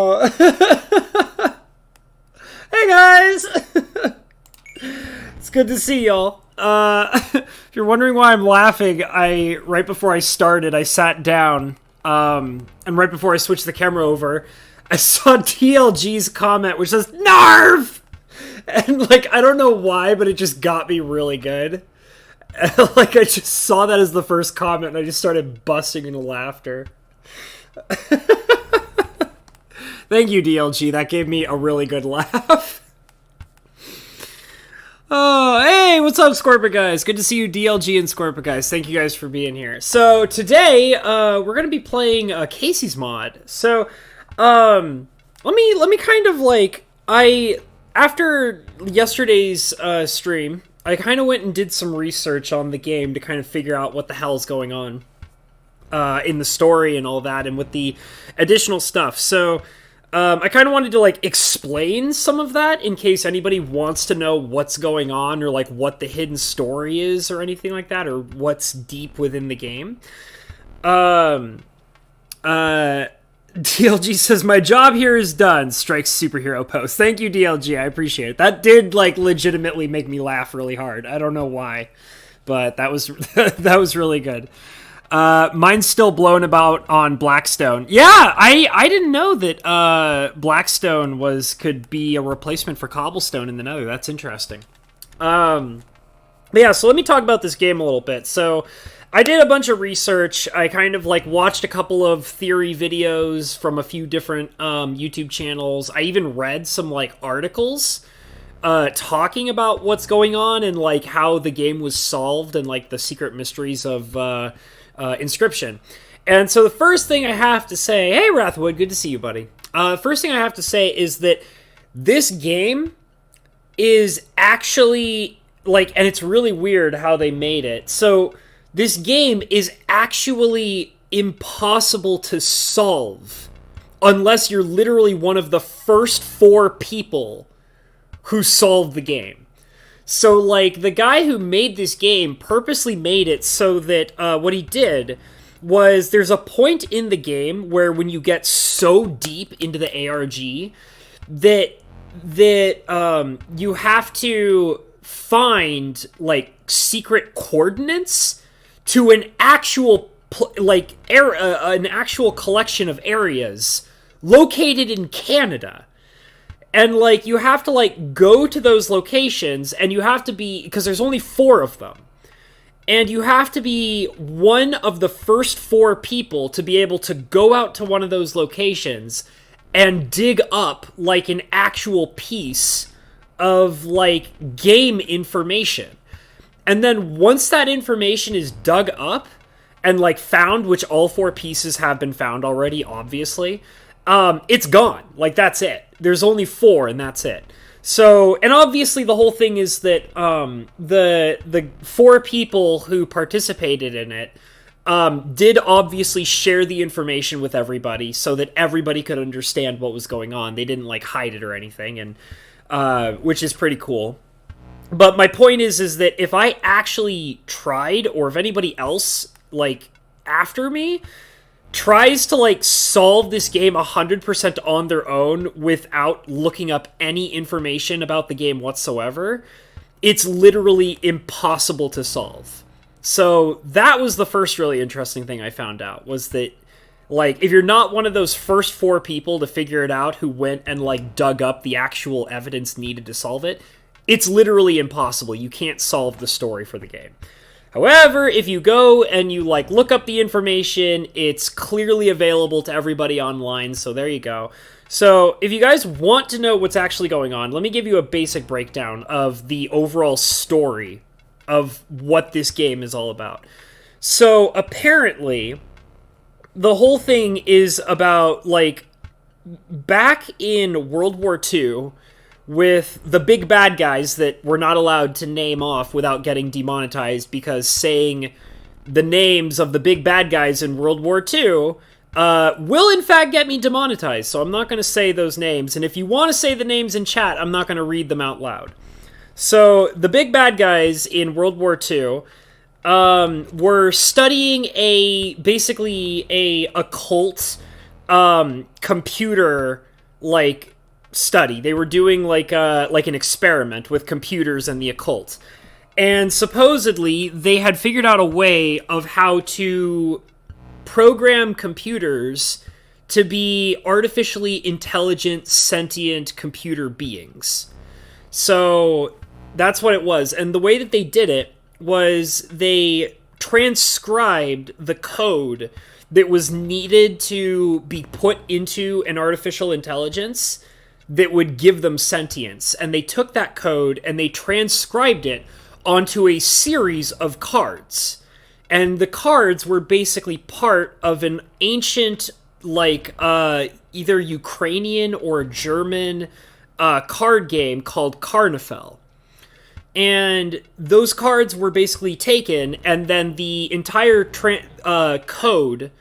Oh. Hey guys! It's good to see y'all. If you're wondering why I'm laughing, right before I started, I sat down, and right before I switched the camera over, I saw TLG's comment, which says, NARV! And, like, I don't know why, but it just got me really good. And, like, I just saw that as the first comment, and I just started busting into laughter. Thank you, DLG. That gave me a really good laugh. Oh, hey, what's up, Scorpio guys? Good to see you, DLG and Scorpio guys. Thank you guys for being here. So today, we're gonna be playing Kaycee's mod. So, let me kind of like after yesterday's stream, I kind of went and did some research on the game to kind of figure out what the hell's going on in the story and all that, and with the additional stuff. So. I kind of wanted to, like, explain some of that in case anybody wants to know what's going on or, like, what the hidden story is or anything like that, or what's deep within the game. DLG says, my job here is done. Strikes superhero post. Thank you, DLG. I appreciate it. That did, like, legitimately make me laugh really hard. I don't know why, but that was, that was really good. Mine's still blown about on Blackstone. Yeah, I didn't know that Blackstone could be a replacement for Cobblestone in the Nether. That's interesting. But yeah, so let me talk about this game a little bit. So I did a bunch of research. I kind of like watched a couple of theory videos from a few different YouTube channels. I even read some like articles talking about what's going on and like how the game was solved and like the secret mysteries of Inscryption. And so the first thing I have to say, hey Wrathwood, good to see you, buddy. First thing I have to say is that this game is actually like, and it's really weird how they made it. So this game is actually impossible to solve unless you're literally one of the first 4 people who solved the game. So, like, the guy who made this game purposely made it so that what he did was there's a point in the game where when you get so deep into the ARG that you have to find, like, secret coordinates to an actual, an actual collection of areas located in Canada. And, like, you have to, like, go to those locations, and you have to be, because there's only 4 of them, and you have to be one of the first 4 people to be able to go out to one of those locations and dig up, like, an actual piece of, like, game information. And then once that information is dug up and, like, found, which all 4 pieces have been found already, obviously, it's gone. Like, that's it. There's only 4, and that's it. So, and obviously the whole thing is that the 4 people who participated in it did obviously share the information with everybody so that everybody could understand what was going on. They didn't, like, hide it or anything, and which is pretty cool. But my point is that if I actually tried, or if anybody else, like, after me tries to, like, solve this game 100% on their own without looking up any information about the game whatsoever, it's literally impossible to solve. So that was the first really interesting thing I found out, was that, like, if you're not one of those first 4 people to figure it out who went and, like, dug up the actual evidence needed to solve it, it's literally impossible. You can't solve the story for the game. However, if you go and you, like, look up the information, it's clearly available to everybody online, so there you go. So, if you guys want to know what's actually going on, let me give you a basic breakdown of the overall story of what this game is all about. So, apparently, the whole thing is about, like, back in World War II, with the big bad guys that we're not allowed to name off without getting demonetized, because saying the names of the big bad guys in World War II will in fact get me demonetized, so I'm not going to say those names, and if you want to say the names in chat, I'm not going to read them out loud. So, the big bad guys in World War II were studying basically a occult computer like study. They were doing like an experiment with computers and the occult. And supposedly they had figured out a way of how to program computers to be artificially intelligent, sentient computer beings. So that's what it was. And the way that they did it was they transcribed the code that was needed to be put into an artificial intelligence that would give them sentience. And they took that code and they transcribed it onto a series of cards. And the cards were basically part of an ancient, like, either Ukrainian or German card game called Carnifel. And those cards were basically taken, and then the entire code,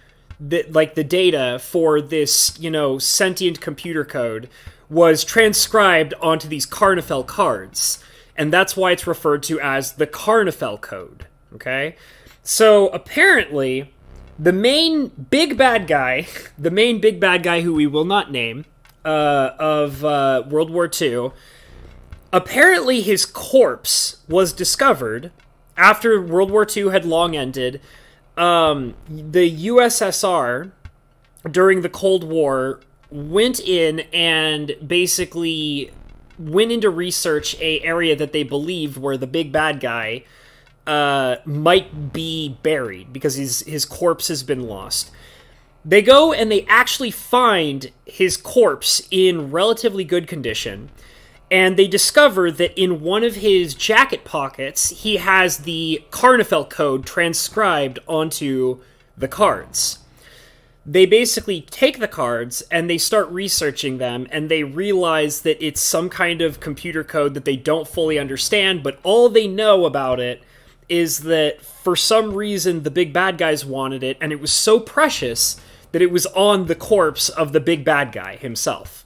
that, like the data for this, sentient computer code, was transcribed onto these Carnifel cards. And that's why it's referred to as the Carnifel code, okay? So apparently, the main big bad guy who we will not name, of World War II, apparently his corpse was discovered after World War II had long ended. The USSR, during the Cold War, went in and basically went into research a area that they believed where the big bad guy might be buried because his corpse has been lost. They go and they actually find his corpse in relatively good condition, and they discover that in one of his jacket pockets, he has the Carnifel code transcribed onto the cards. They basically take the cards and they start researching them, and they realize that it's some kind of computer code that they don't fully understand, but all they know about it is that for some reason the big bad guys wanted it, and it was so precious that it was on the corpse of the big bad guy himself.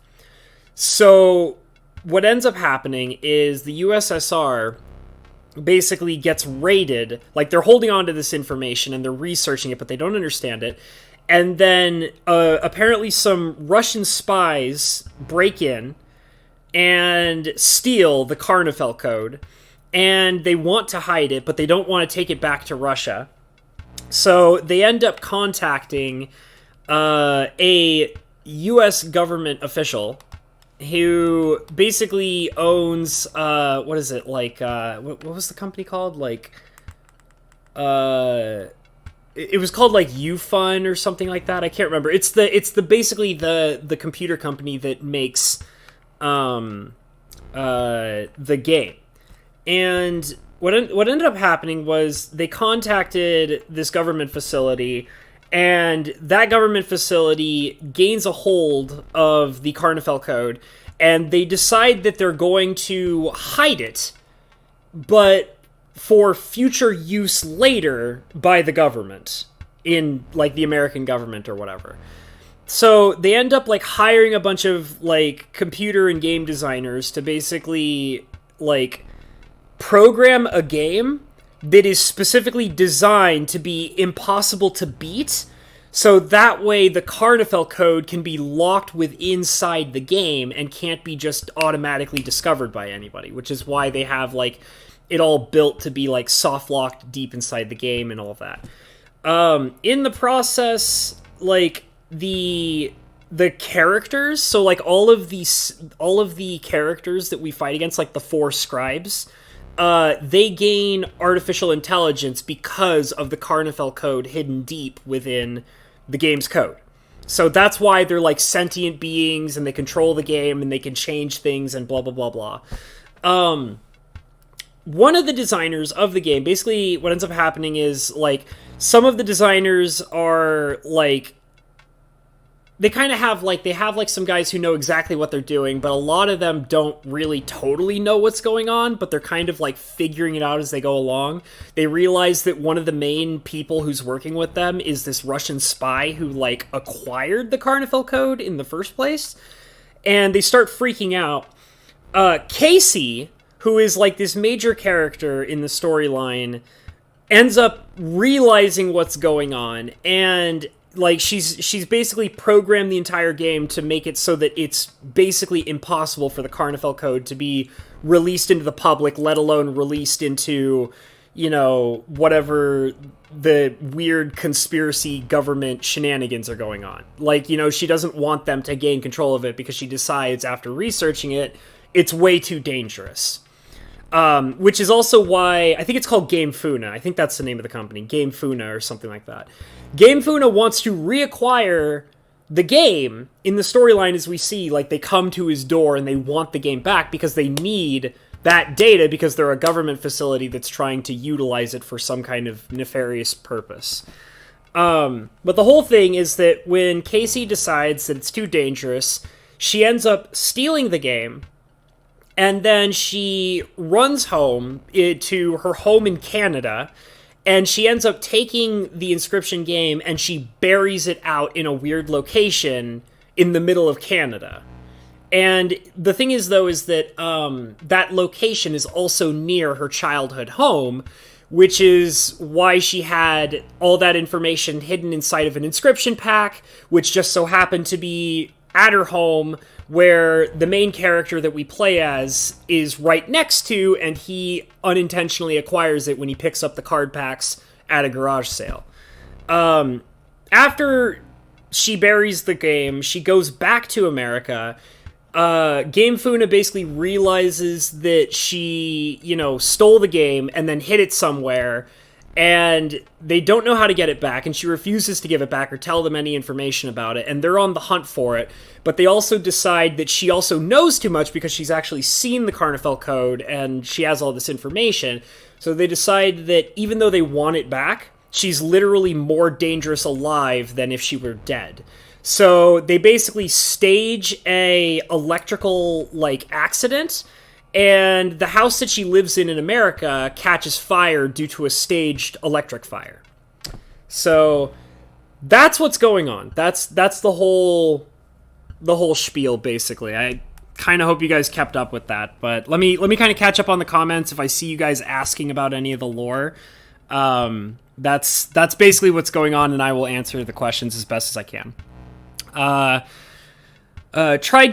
So what ends up happening is the USSR basically gets raided. Like, they're holding on to this information and they're researching it, but they don't understand it. And then apparently some Russian spies break in and steal the Carnifel code. And they want to hide it, but they don't want to take it back to Russia. So they end up contacting a U.S. government official who basically owns, what was the company called? It was called like UFun or something like that. I can't remember. It's basically the computer company that makes the game. And what ended up happening was they contacted this government facility, and that government facility gains a hold of the Carnifel code, and they decide that they're going to hide it, but for future use later by the government, in like the American government or whatever. So they end up like hiring a bunch of like computer and game designers to basically like program a game that is specifically designed to be impossible to beat, so that way the Carnifel code can be locked inside the game and can't be just automatically discovered by anybody, which is why they have like it all built to be like soft locked deep inside the game and all of that. In the process, like the characters, so like all of the characters that we fight against, like the 4 scribes, they gain artificial intelligence because of the Carnifel code hidden deep within the game's code. So that's why they're like sentient beings, and they control the game, and they can change things, and blah, blah, blah, blah. One of the designers of the game, basically what ends up happening is, like, some of the designers are, like, they have some guys who know exactly what they're doing, but a lot of them don't really totally know what's going on, but they're kind of like figuring it out as they go along. They realize that one of the main people who's working with them is this Russian spy who like acquired the Carnifel code in the first place, and they start freaking out. Kaycee, who is like this major character in the storyline, ends up realizing what's going on, and like she's basically programmed the entire game to make it so that it's basically impossible for the Carnival Code to be released into the public, let alone released into, you know, whatever the weird conspiracy government shenanigans are going on. Like, you know, she doesn't want them to gain control of it because she decides after researching it, it's way too dangerous. Which is also why, I think it's called Game Funa. I think that's the name of the company, Game Funa or something like that. Game Funa wants to reacquire the game in the storyline, as we see, like they come to his door and they want the game back because they need that data because they're a government facility that's trying to utilize it for some kind of nefarious purpose. But the whole thing is that when Kaycee decides that it's too dangerous, she ends up stealing the game, and then she runs home to her home in Canada, and she ends up taking the Inscryption game and she buries it out in a weird location in the middle of Canada. And the thing is, though, is that that location is also near her childhood home, which is why she had all that information hidden inside of an Inscryption pack, which just so happened to be at her home, where the main character that we play as is right next to, and he unintentionally acquires it when he picks up the card packs at a garage sale. After she buries the game, she goes back to America. Game Funa basically realizes that she, you know, stole the game and then hid it somewhere, and they don't know how to get it back, and she refuses to give it back or tell them any information about it, and they're on the hunt for it, but they also decide that she also knows too much because she's actually seen the Carnival Code, and she has all this information, so they decide that even though they want it back, she's literally more dangerous alive than if she were dead. So they basically stage a electrical, like, accident, and the house that she lives in America catches fire due to a staged electric fire. So that's what's going on. That's the whole spiel, basically. I kind of hope you guys kept up with that, but let me kind of catch up on the comments if I see you guys asking about any of the lore. That's basically what's going on, and I will answer the questions as best as I can. Tried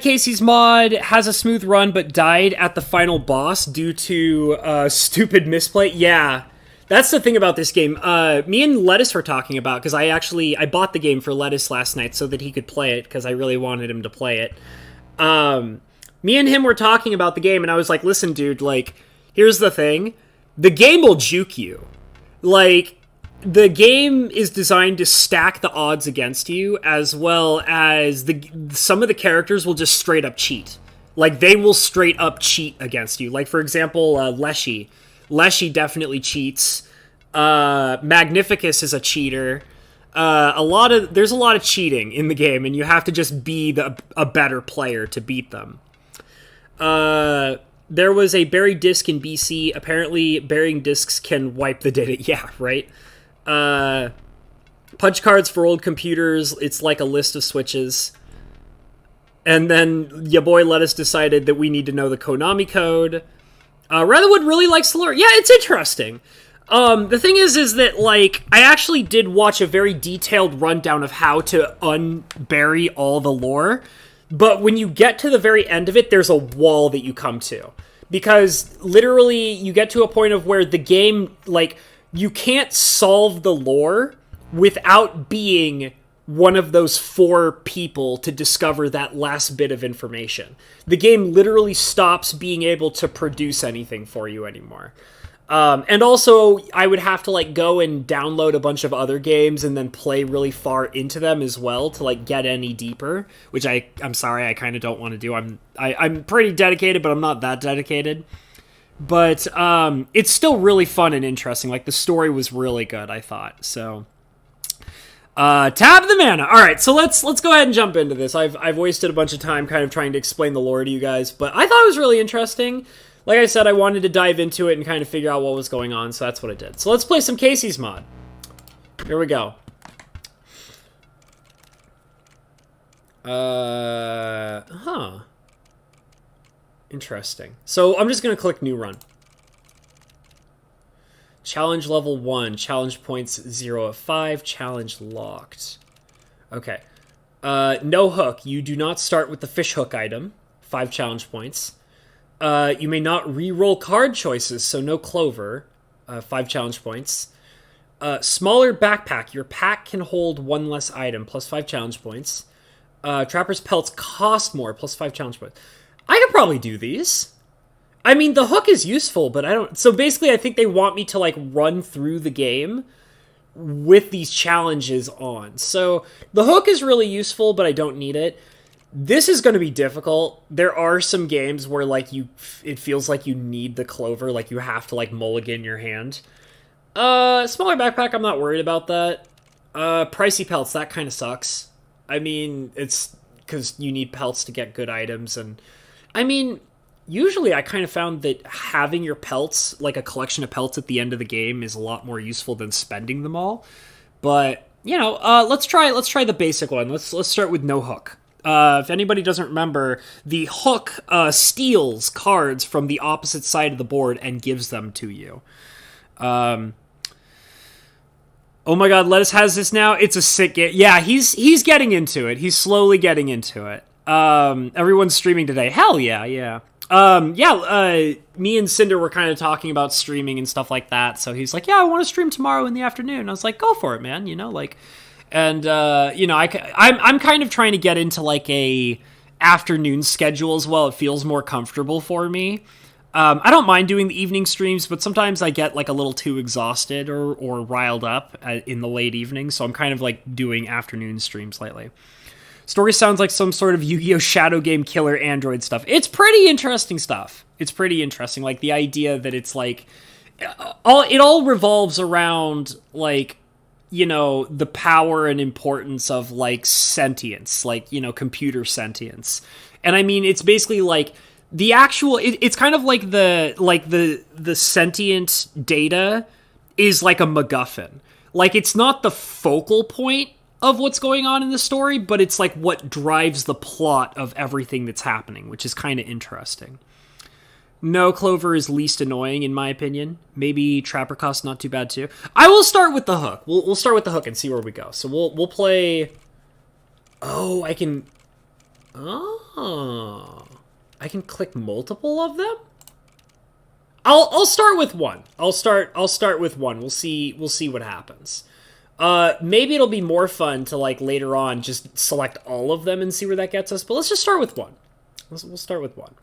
Kaycee's mod, has a smooth run, but died at the final boss due to stupid misplay. Yeah, that's the thing about this game. Me and Lettuce were talking about, because I bought the game for Lettuce last night so that he could play it, because I really wanted him to play it. Me and him were talking about the game, and I was like, listen, dude, like, here's the thing. The game will juke you. Like, the game is designed to stack the odds against you, as well as some of the characters will just straight up cheat. Like, they will straight up cheat against you. Like, for example, Leshy. Leshy definitely cheats. Magnificus is a cheater. There's a lot of cheating in the game, and you have to just be a better player to beat them. There was a buried disc in BC. Apparently, burying discs can wipe the data. Yeah, right? Punch cards for old computers, it's like a list of switches. And then your boy Lettuce decided that we need to know the Konami code. Rutherwood really likes the lore. Yeah, it's interesting. The thing is that, like, I actually did watch a very detailed rundown of how to unbury all the lore. But when you get to the very end of it, there's a wall that you come to. Because, literally, you get to a point of where the game, like, you can't solve the lore without being one of those 4 people to discover that last bit of information. The game literally stops being able to produce anything for you anymore. And also, I would have to, like, go and download a bunch of other games and then play really far into them as well to, like, get any deeper, which I'm sorry, I kind of don't want to do. I'm pretty dedicated, but I'm not that dedicated. But it's still really fun and interesting. Like, the story was really good, I thought. So, tab the mana. All right, so let's go ahead and jump into this. I've wasted a bunch of time kind of trying to explain the lore to you guys, but I thought it was really interesting. Like I said, I wanted to dive into it and kind of figure out what was going on, so that's what I did. So let's play some Kaycee's mod. Here we go. Interesting. So I'm just going to click New Run. Challenge level 1. Challenge points 0 of 5. Challenge locked. Okay. No hook. You do not start with the fish hook item. 5 challenge points. You may not re-roll card choices, so no clover. 5 challenge points. Smaller backpack. Your pack can hold 1 less item, plus 5 challenge points. Trapper's pelts cost more, plus 5 challenge points. I could probably do these. I mean, the hook is useful, but I don't... So basically, I think they want me to, like, run through the game with these challenges on. So the hook is really useful, but I don't need it. This is going to be difficult. There are some games where, like, it feels like you need the clover, like you have to, like, mulligan your hand. Smaller backpack, I'm not worried about that. Pricey pelts, that kind of sucks. I mean, it's because you need pelts to get good items, and I mean, usually I kind of found that having your pelts, like a collection of pelts at the end of the game, is a lot more useful than spending them all. But, you know, let's try the basic one. Let's start with no hook. If anybody doesn't remember, the hook steals cards from the opposite side of the board and gives them to you. Oh my god, Lettuce has this now? It's a sick game. Yeah, he's getting into it. He's slowly getting into it. Everyone's streaming today. Hell yeah. Me and Cinder were kind of talking about streaming and stuff like that. So he's like, yeah, I want to stream tomorrow in the afternoon. I was like, go for it, man. You know, like, and, you know, I'm kind of trying to get into like a afternoon schedule as well. It feels more comfortable for me. I don't mind doing the evening streams, but sometimes I get like a little too exhausted or riled up in the late evening. So I'm kind of like doing afternoon streams lately. Story sounds like some sort of Yu-Gi-Oh! Shadow game killer android stuff. It's pretty interesting stuff. It's pretty interesting. Like the idea that it's like, it all revolves around like, you know, the power and importance of like sentience, like, you know, computer sentience. And I mean, it's basically like, the actual, it's kind of like the sentient data is like a MacGuffin. Like, it's not the focal point of what's going on in the story, but it's like what drives the plot of everything that's happening, which is kind of interesting. No clover is least annoying, in my opinion. Maybe Trapper Cost not too bad, too. I will start with the hook. We'll start with the hook and see where we go. So we'll play... Oh, I can... Oh... I can click multiple of them? I'll start with one. I'll start with one. We'll see what happens. Maybe it'll be more fun to like later on just select all of them and see where that gets us, but let's just start with one. We'll start with one.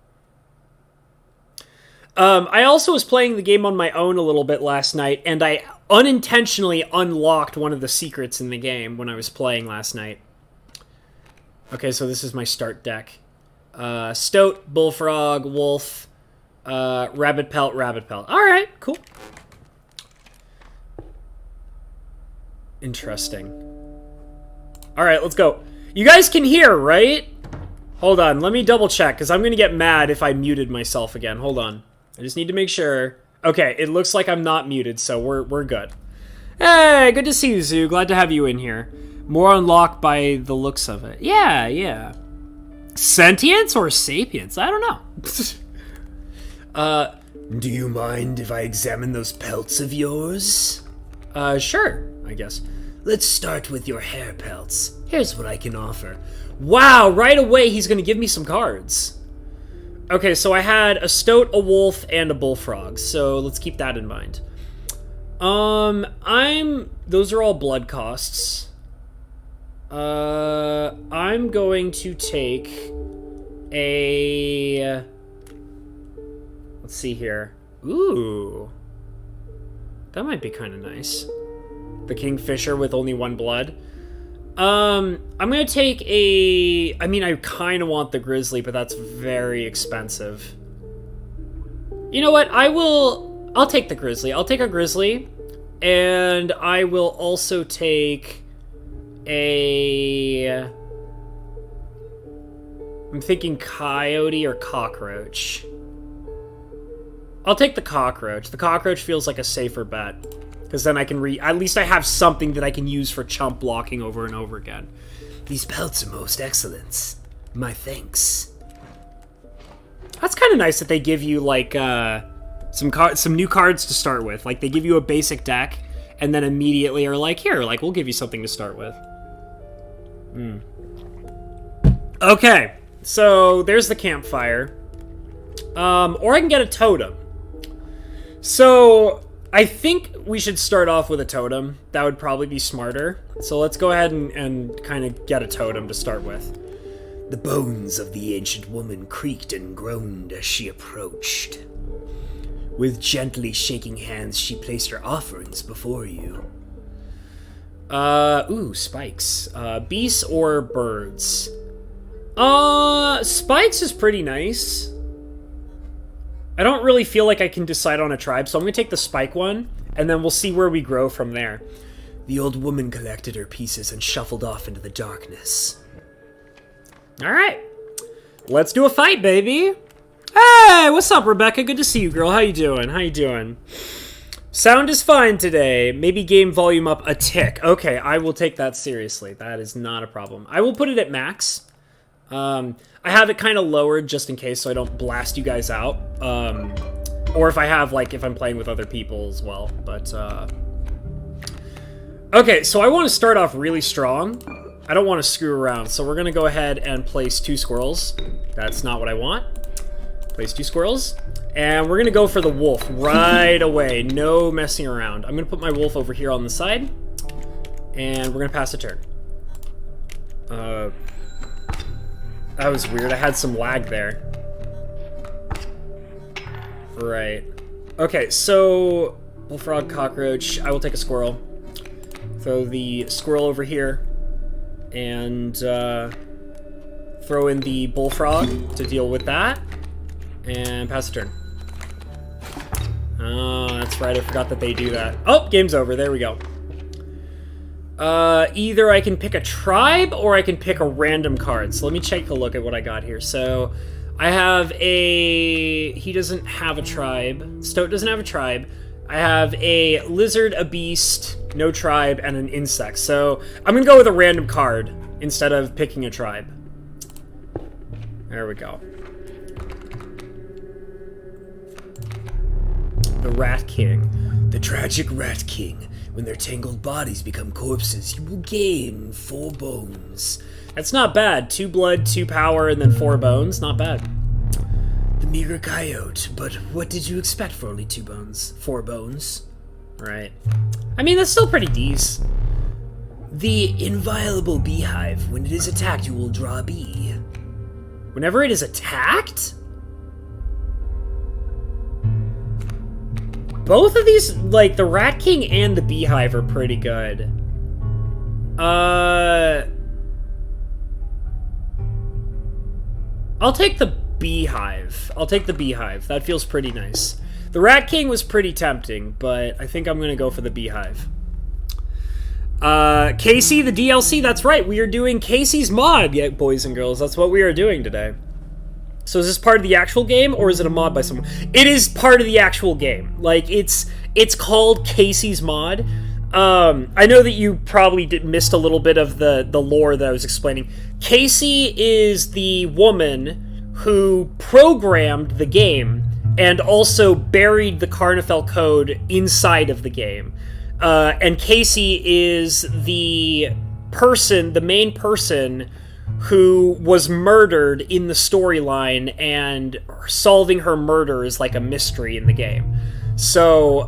I also was playing the game on my own a little bit last night, and I unintentionally unlocked one of the secrets in the game when I was playing last night. Okay, so this is my start deck. Stoat, Bullfrog, Wolf, Rabbit Pelt. Alright, cool. Interesting. Alright, let's go. You guys can hear, right? Hold on, let me double check, because I'm going to get mad if I muted myself again. Hold on. I just need to make sure. Okay, it looks like I'm not muted, so we're good. Hey, good to see you, Zoo. Glad to have you in here. More unlocked by the looks of it. Yeah. Sentience or sapience? I don't know. Do you mind if I examine those pelts of yours? Sure, I guess. Let's start with your hair pelts. Here's what I can offer. Wow, right away he's gonna give me some cards. Okay, so I had a stoat, a wolf, and a bullfrog, so let's keep that in mind. Those are all blood costs. I'm going to take a... Let's see here. Ooh. That might be kind of nice. The Kingfisher with only 1 blood. I'm gonna take a... I mean, I kind of want the Grizzly, but that's very expensive. You know what? I'll take the Grizzly. I'll take a Grizzly. And I will also take... I'm thinking coyote or cockroach. I'll take the cockroach. The cockroach feels like a safer bet. Because then I can at least I have something that I can use for chump blocking over and over again. These pelts are most excellent. My thanks. That's kind of nice that they give you, like, some new cards to start with. Like, they give you a basic deck, and then immediately are like, here, like, we'll give you something to start with. Okay, so there's the campfire. Or I can get a totem. So I think we should start off with a totem. That would probably be smarter. So let's go ahead and kind of get a totem to start with. The bones of the ancient woman creaked and groaned as she approached. With gently shaking hands, she placed her offerings before you. Ooh, spikes. Beasts or birds? Spikes is pretty nice. I don't really feel like I can decide on a tribe, so I'm gonna take the spike one, and then we'll see where we grow from there. The old woman collected her pieces and shuffled off into the darkness. Alright. Let's do a fight, baby! Hey, what's up, Rebecca? Good to see you, girl. How you doing? How you doing? Sound is fine today. Maybe game volume up a tick. Okay, I will take that seriously. That is not a problem. I will put it at max. I have it kind of lowered just in case so I don't blast you guys out. Or if I have, like, if I'm playing with other people as well. But, okay, so I want to start off really strong. I don't want to screw around, so we're going to go ahead and place 2 squirrels. That's not what I want. Place 2 squirrels. And we're going to go for the wolf right away. No messing around. I'm going to put my wolf over here on the side. And we're going to pass a turn. That was weird. I had some lag there. Right. Okay, so bullfrog, cockroach. I will take a squirrel. Throw the squirrel over here. And throw in the bullfrog to deal with that. And pass a turn. Oh, that's right. I forgot that they do that. Oh, game's over. There we go. Either I can pick a tribe or I can pick a random card. So let me take a look at what I got here. So I have a... He doesn't have a tribe. Stoat doesn't have a tribe. I have a lizard, a beast, no tribe, and an insect. So I'm going to go with a random card instead of picking a tribe. There we go. The Rat King. The tragic Rat King. When their tangled bodies become corpses, you will gain 4 bones. That's not bad. 2 blood, 2 power, and then 4 bones. Not bad. The meager coyote, but what did you expect for only 2 bones? 4 bones? Right. I mean, that's still pretty decent. The inviolable beehive. When it is attacked, you will draw a bee. Whenever it is attacked? Both of these, like, the Rat King and the Beehive are pretty good. I'll take the Beehive. I'll take the Beehive. That feels pretty nice. The Rat King was pretty tempting, but I think I'm gonna go for the Beehive. Kaycee, the DLC, that's right. We are doing Kaycee's mod, yeah, boys and girls. That's what we are doing today. So is this part of the actual game, or is it a mod by someone? It is part of the actual game. Like, it's called Kaycee's mod. I know that you probably missed a little bit of the lore that I was explaining. Kaycee is the woman who programmed the game and also buried the Carnifel code inside of the game. And Kaycee is the main person who was murdered in the storyline, and solving her murder is like a mystery in the game. So,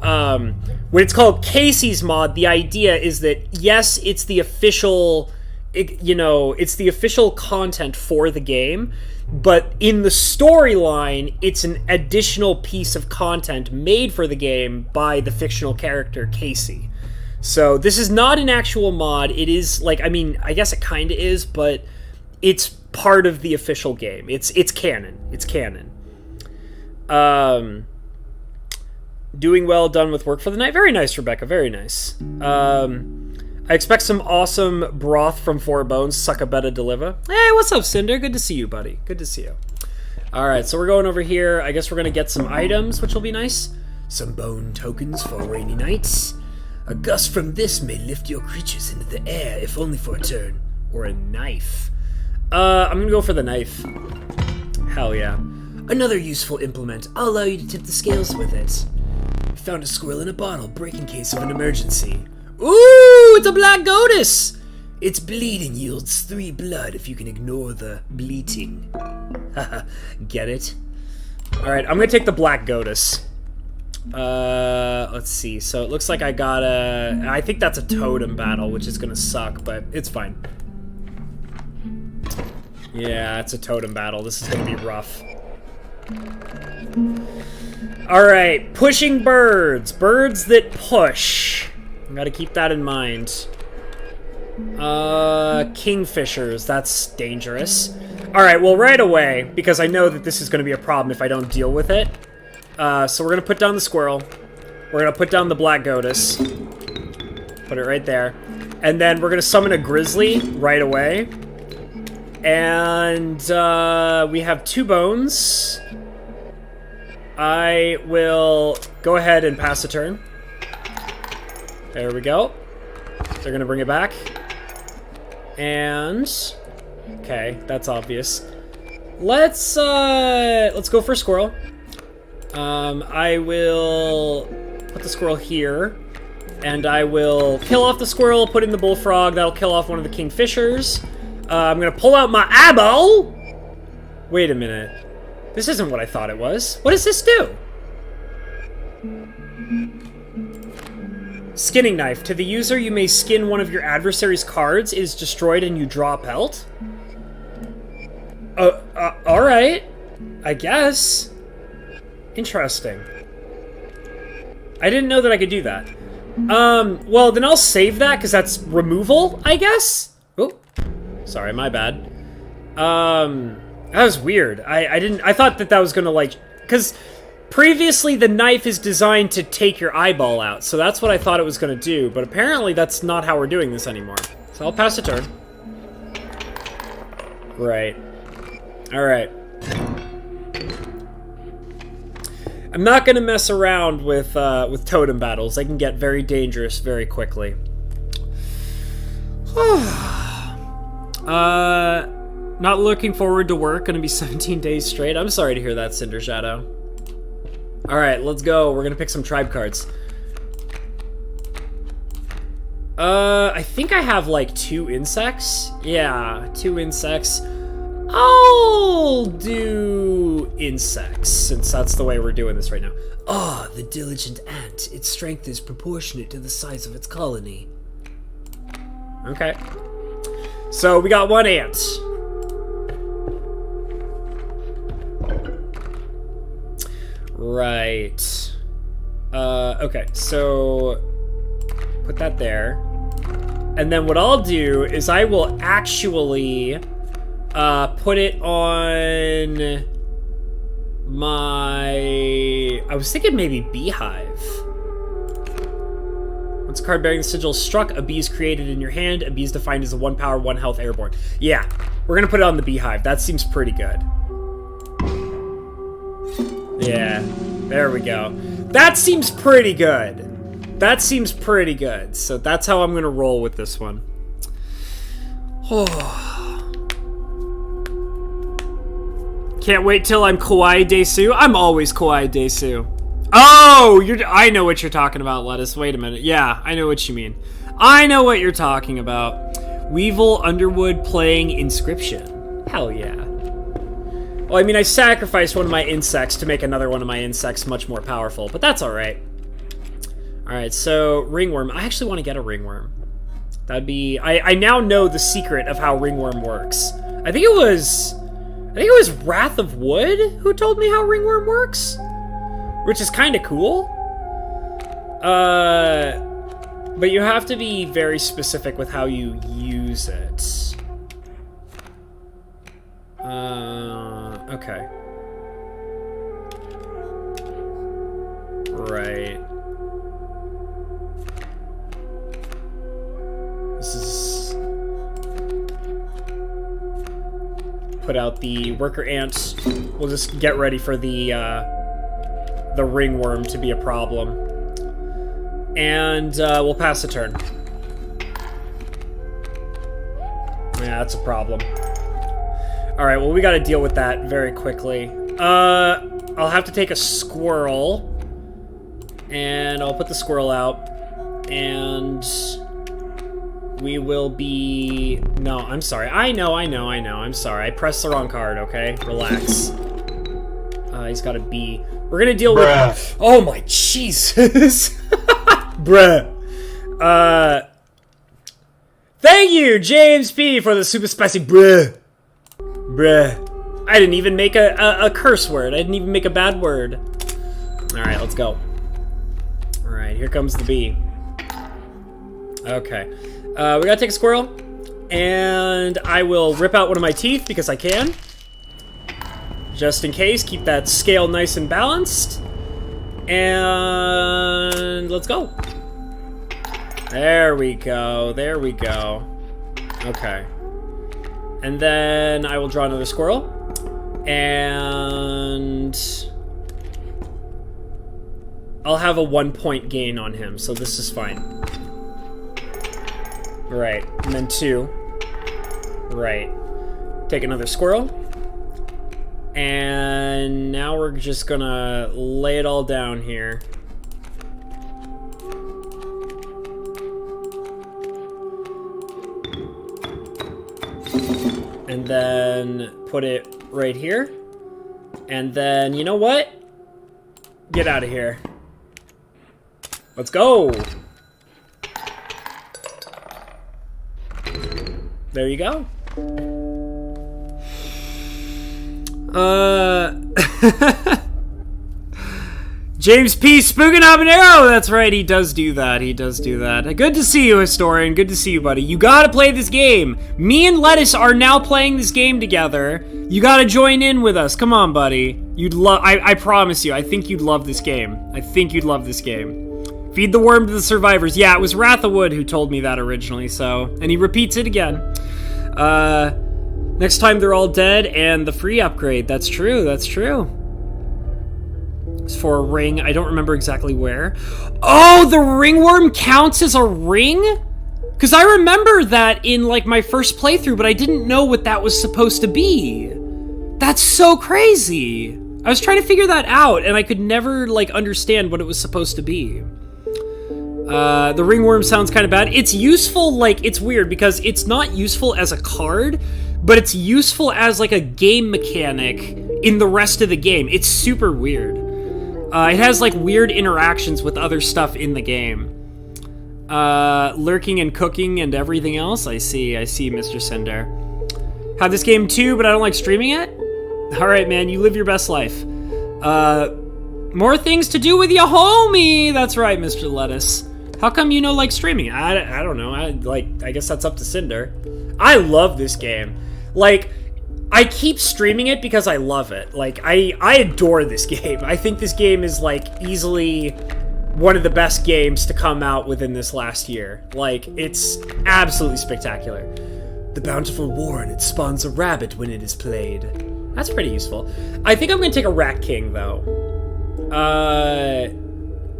when it's called Kaycee's mod, the idea is that, yes, it's the official, it's the official content for the game, but in the storyline, it's an additional piece of content made for the game by the fictional character Kaycee. So, this is not an actual mod. It is, like, I mean, I guess it kind of is, but it's part of the official game. It's canon. It's canon. Doing well, done with work for the night. Very nice, Rebecca. Very nice. I expect some awesome broth from 4 Bones. Suck a betta deliver. Hey, what's up, Cinder? Good to see you, buddy. Good to see you. Alright, so we're going over here. I guess we're going to get some items, which will be nice. Some bone tokens for rainy nights. A gust from this may lift your creatures into the air, if only for a turn. Or a knife. I'm gonna go for the knife. Hell yeah. Another useful implement. I'll allow you to tip the scales with it. Found a squirrel in a bottle, break in case of an emergency. Ooh, it's a black goddess! Its bleeding yields 3 blood if you can ignore the bleating. Haha, get it? Alright, I'm gonna take the Black Goddess. Let's see. So it looks like I got I think that's a totem battle, which is gonna suck, but it's fine. Yeah, it's a totem battle. This is gonna be rough. Alright, pushing birds. Birds that push. I gotta keep that in mind. Kingfishers. That's dangerous. Alright, well, right away, because I know that this is gonna be a problem if I don't deal with it. So we're gonna put down the squirrel. We're gonna put down the Black Goddess. Put it right there. And then we're gonna summon a grizzly right away. And we have 2 bones. I will go ahead and pass a turn. There we go. They're gonna bring it back. And okay, that's obvious. Let's go for a squirrel. I will put the squirrel here, and I will kill off the squirrel, put in the bullfrog. That'll kill off one of the kingfishers. I'm gonna pull out my eyeball. Wait a minute. This isn't what I thought it was. What does this do? Skinning knife. To the user, you may skin one of your adversary's cards. It is destroyed and you draw a pelt. Alright. I guess. Interesting. I didn't know that I could do that. Well, then I'll save that, because that's removal, I guess? Oh, sorry, my bad. That was weird. I thought that was gonna, like, because previously the knife is designed to take your eyeball out, so that's what I thought it was gonna do, but apparently that's not how we're doing this anymore. So I'll pass a turn. Right. Alright. I'm not gonna mess around with totem battles. They can get very dangerous very quickly. Not looking forward to work. Gonna be 17 days straight. I'm sorry to hear that, Cinder Shadow. Alright, let's go. We're gonna pick some tribe cards. I think I have like 2 insects. Yeah, 2 insects. I'll do insects, since that's the way we're doing this right now. Ah, the diligent ant. Its strength is proportionate to the size of its colony. Okay. So we got 1 ant. Right. Okay, so put that there. And then what I'll do is I will actually put it on my... I was thinking maybe beehive. Once a card bearing the sigil is struck, a bee is created in your hand. A bee is defined as a 1 power, 1 health airborne. Yeah, we're gonna put it on the beehive. That seems pretty good. Yeah, there we go. That seems pretty good. That seems pretty good. So that's how I'm gonna roll with this one. Can't wait till I'm Kawaii Desu. I'm always Kawaii Desu. Oh, I know what you're talking about, Lettuce. Wait a minute. Yeah, I know what you mean. I know what you're talking about. Weevil Underwood playing Inscryption. Hell yeah. Well, I mean, I sacrificed one of my insects to make another one of my insects much more powerful, but that's alright. Alright, so ringworm. I actually want to get a ringworm. That'd be... I now know the secret of how ringworm works. I think it was Wrath of Wood who told me how ringworm works, which is kind of cool. But you have to be very specific with how you use it. Okay. Right. This is... Put out the worker ants. We'll just get ready for the ringworm to be a problem. And we'll pass the turn. Yeah, that's a problem. Alright, well, we gotta deal with that very quickly. I'll have to take a squirrel. And I'll put the squirrel out. And... we will be... No, I'm sorry. I know. I'm sorry. I pressed the wrong card, okay? Relax. He's got a B. We're gonna deal with... Oh my Jesus! Bruh. Thank you, James P, for the super spicy bruh. Bruh. I didn't even make a curse word. I didn't even make a bad word. Alright, let's go. Alright, here comes the B. Okay. We gotta take a squirrel. And I will rip out one of my teeth because I can. Just in case, keep that scale nice and balanced. And let's go. There we go. There we go. Okay. And then I will draw another squirrel. And I'll have a 1-point gain on him, so this is fine. Right. And then 2. Right. Take another squirrel. And now we're just gonna lay it all down here. And then put it right here. And then, you know what? Get out of here. Let's go. There you go. James P. Spookin' Habanero! That's right, he does do that. He does do that. Good to see you, Historian. Good to see you, buddy. You gotta play this game. Me and Lettuce are now playing this game together. You gotta join in with us. Come on, buddy. You'd love... I promise you, I think you'd love this game. I think you'd love this game. Feed the worm to the survivors. Yeah, it was Wrath of Wood who told me that originally, so... And he repeats it again. Next time they're all dead and the free upgrade. That's true, that's true. It's for a ring. I don't remember exactly where. Oh, the ringworm counts as a ring? Because I remember that in, like, my first playthrough, but I didn't know what that was supposed to be. That's so crazy. I was trying to figure that out, and I could never, like, understand what it was supposed to be. The ringworm sounds kind of bad. It's useful, like, it's weird, because it's not useful as a card, but it's useful as, like, a game mechanic in the rest of the game. It's super weird. It has, like, weird interactions with other stuff in the game. Lurking and cooking and everything else. I see, Mr. Cinder. Have this game too, but I don't like streaming it? Alright, man, you live your best life. More things to do with your homie! That's right, Mr. Lettuce. How come you like streaming? I don't know. I guess that's up to Cinder. I love this game. Like, I keep streaming it because I love it. Like, I adore this game. I think this game is, like, easily one of the best games to come out within this last year. Like, it's absolutely spectacular. The bountiful warren, it spawns a rabbit when it is played. That's pretty useful. I think I'm gonna take a Rat King, though.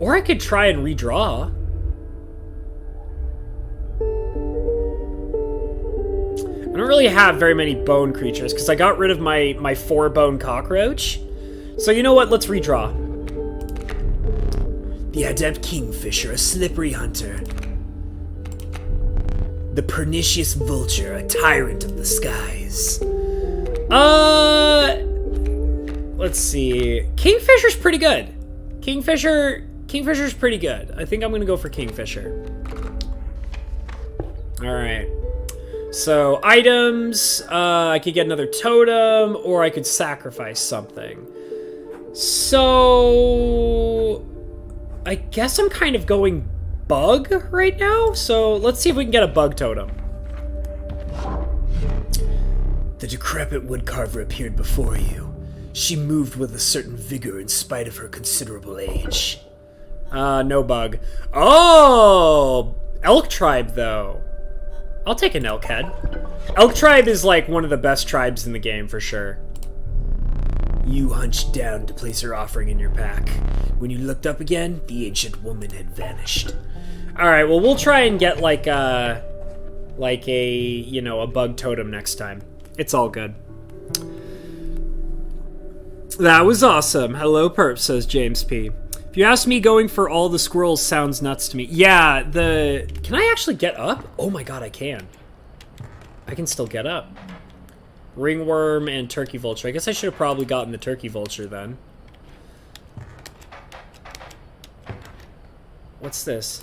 Or I could try and redraw. I don't really have very many bone creatures, because I got rid of my 4-bone cockroach. So you know what? Let's redraw. The adept kingfisher, a slippery hunter. The pernicious vulture, a tyrant of the skies. Let's see. Kingfisher's pretty good. Kingfisher's pretty good. I think I'm gonna go for Kingfisher. Alright. So, items, I could get another totem, or I could sacrifice something. So, I guess I'm kind of going bug right now, so let's see if we can get a bug totem. The decrepit woodcarver appeared before you. She moved with a certain vigor in spite of her considerable age. No bug. Oh! Elk tribe, though. I'll take an elk head. Elk tribe is, like, one of the best tribes in the game, for sure. You hunched down to place her offering in your pack. When you looked up again, the ancient woman had vanished. Alright, well, we'll try and get, like a, you know, a bug totem next time. It's all good. That was awesome. Hello, Perp, says James P. If If you ask me, going for all the squirrels sounds nuts to me. Yeah, Can I actually get up? Oh my god, I can. I can still get up. Ringworm and turkey vulture. I guess I should have probably gotten the turkey vulture then. What's this?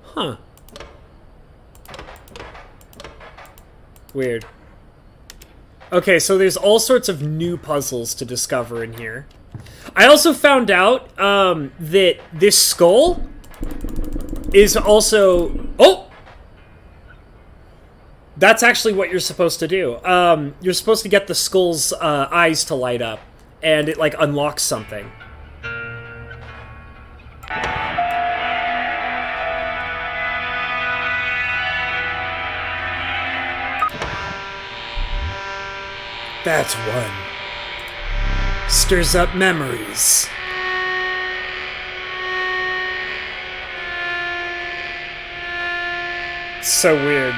Huh. Weird. Okay, so there's all sorts of new puzzles to discover in here. I also found out that this skull is also... Oh! That's actually what you're supposed to do. You're supposed to get the skull's eyes to light up, and it, like, unlocks something. That's one. Stirs up memories. So weird.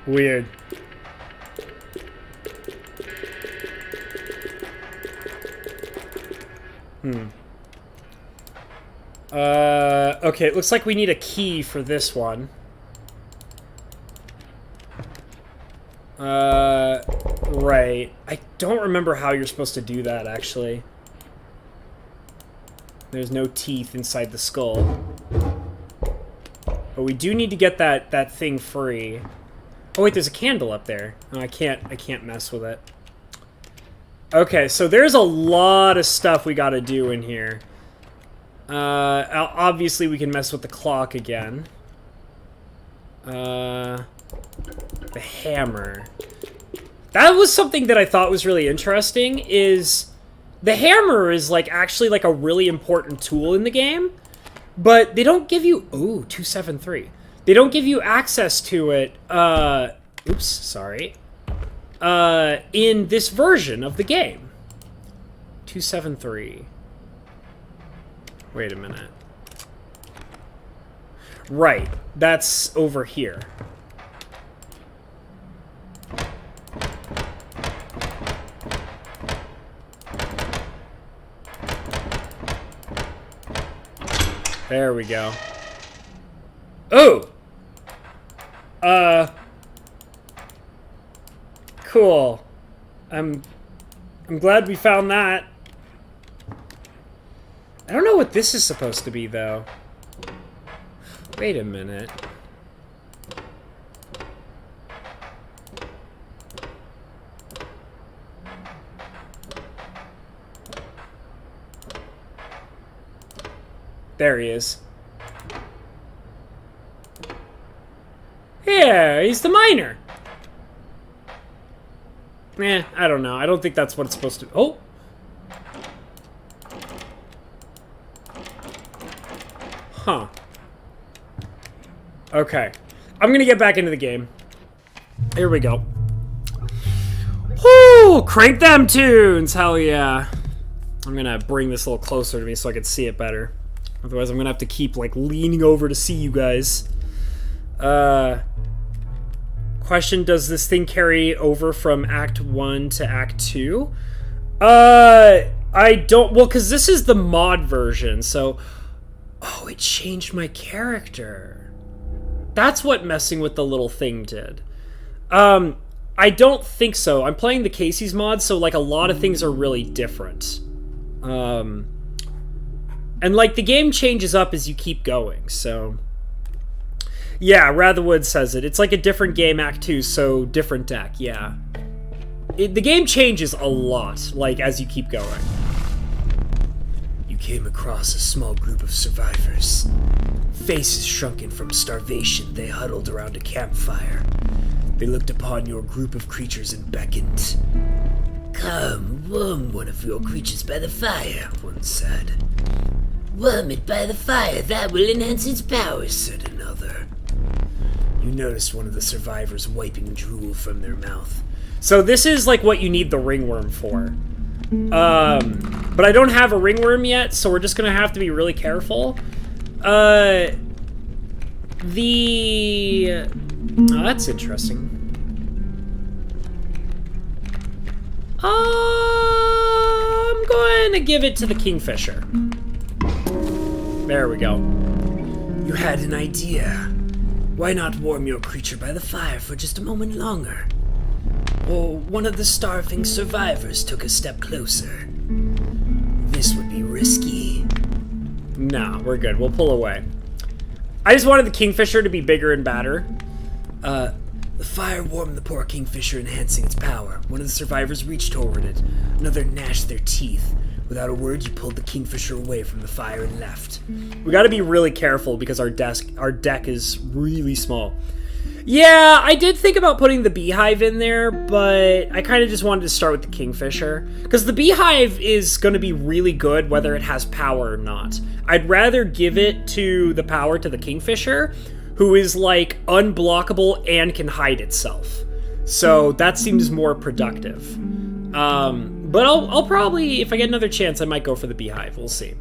Weird. Okay, it looks like we need a key for this one. Right. I don't remember how you're supposed to do that, actually. There's no teeth inside the skull. But we do need to get that thing free. Oh wait, there's a candle up there. Oh, I can't mess with it. Okay, so there's a lot of stuff we gotta do in here. Obviously we can mess with the clock again. The hammer. That was something that I thought was really interesting, is the hammer is like actually like a really important tool in the game, but they don't give you 273. They don't give you access to it, oops, sorry, in this version of the game. 273. Wait a minute. Right, that's over here. There we go. Oh! Cool. I'm glad we found that. I don't know what this is supposed to be, though. Wait a minute. There he is. Yeah, he's the miner. I don't know. I don't think that's what it's supposed to... Oh! Huh. Okay. I'm gonna get back into the game. Here we go. Whoo! Crank them tunes! Hell yeah. I'm gonna bring this a little closer to me so I can see it better. Otherwise I'm gonna have to keep, like, leaning over to see you guys. Question, does this thing carry over from Act 1 to Act 2? I don't... Well, because this is the mod version, so... Oh, it changed my character. That's what messing with the little thing did. I don't think so. I'm playing the Kaycee's mod, so, like, a lot of things are really different. And, like, the game changes up as you keep going, so... Yeah, Ratherwood says it. It's like a different game, Act 2, so different deck, yeah. The game changes a lot, like, as you keep going. You came across a small group of survivors. Faces shrunken from starvation, they huddled around a campfire. They looked upon your group of creatures and beckoned. Come, warm one of your creatures by the fire, one said. Warm it by the fire, that will enhance its powers, said another. You noticed one of the survivors wiping drool from their mouth. So this is like what you need the ringworm for. But I don't have a ringworm yet, so we're just gonna have to be really careful. Oh, that's interesting. I'm going to give it to the kingfisher. There we go. You had an idea. Why not warm your creature by the fire for just a moment longer? Or one of the starving survivors took a step closer. This would be risky. Nah, we're good. We'll pull away. I just wanted the kingfisher to be bigger and badder. The fire warmed the poor kingfisher, enhancing its power. One of the survivors reached toward it. Another gnashed their teeth. Without a word, you pulled the kingfisher away from the fire and left. We gotta be really careful because our deck is really small. Yeah, I did think about putting the beehive in there, but I kind of just wanted to start with the kingfisher. Because the beehive is going to be really good whether it has power or not. I'd rather give it to the power to the kingfisher, who is like unblockable and can hide itself. So that seems more productive. But I'll probably, if I get another chance, I might go for the beehive. We'll see.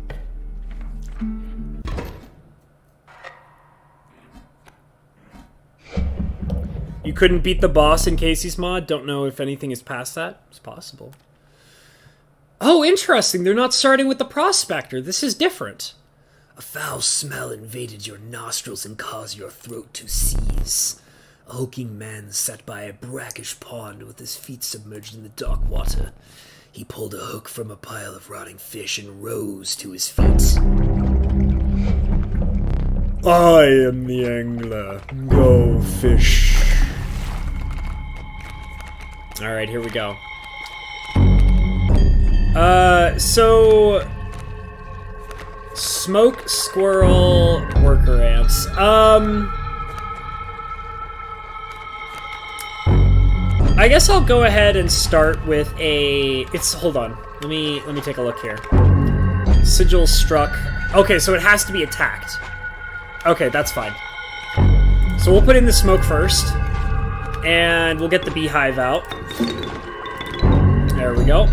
You couldn't beat the boss in Kaycee's mod? Don't know if anything is past that. It's possible. Oh, interesting. They're not starting with the prospector. This is different. A foul smell invaded your nostrils and caused your throat to seize. A hulking man sat by a brackish pond with his feet submerged in the dark water. He pulled a hook from a pile of rotting fish and rose to his feet. I am the angler. Go fish. Alright, here we go. So... Smoke, squirrel, worker ants. I guess I'll go ahead and start with a... hold on. Let me take a look here. Sigil struck. Okay, so it has to be attacked. Okay, that's fine. So we'll put in the smoke first. And we'll get the beehive out. There we go.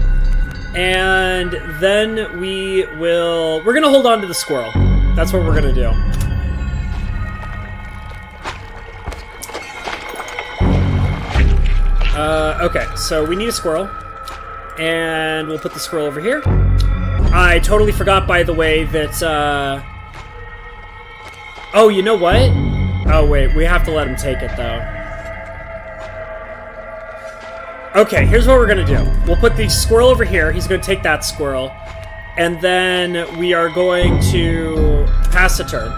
And then we will... We're going to hold on to the squirrel. That's what we're going to do. Okay, so we need a squirrel. And we'll put the squirrel over here. I totally forgot, by the way, that... Oh, you know what? Oh, wait, we have to let him take it, though. Okay, here's what we're gonna do. We'll put the squirrel over here. He's gonna take that squirrel. And then we are going to pass a turn.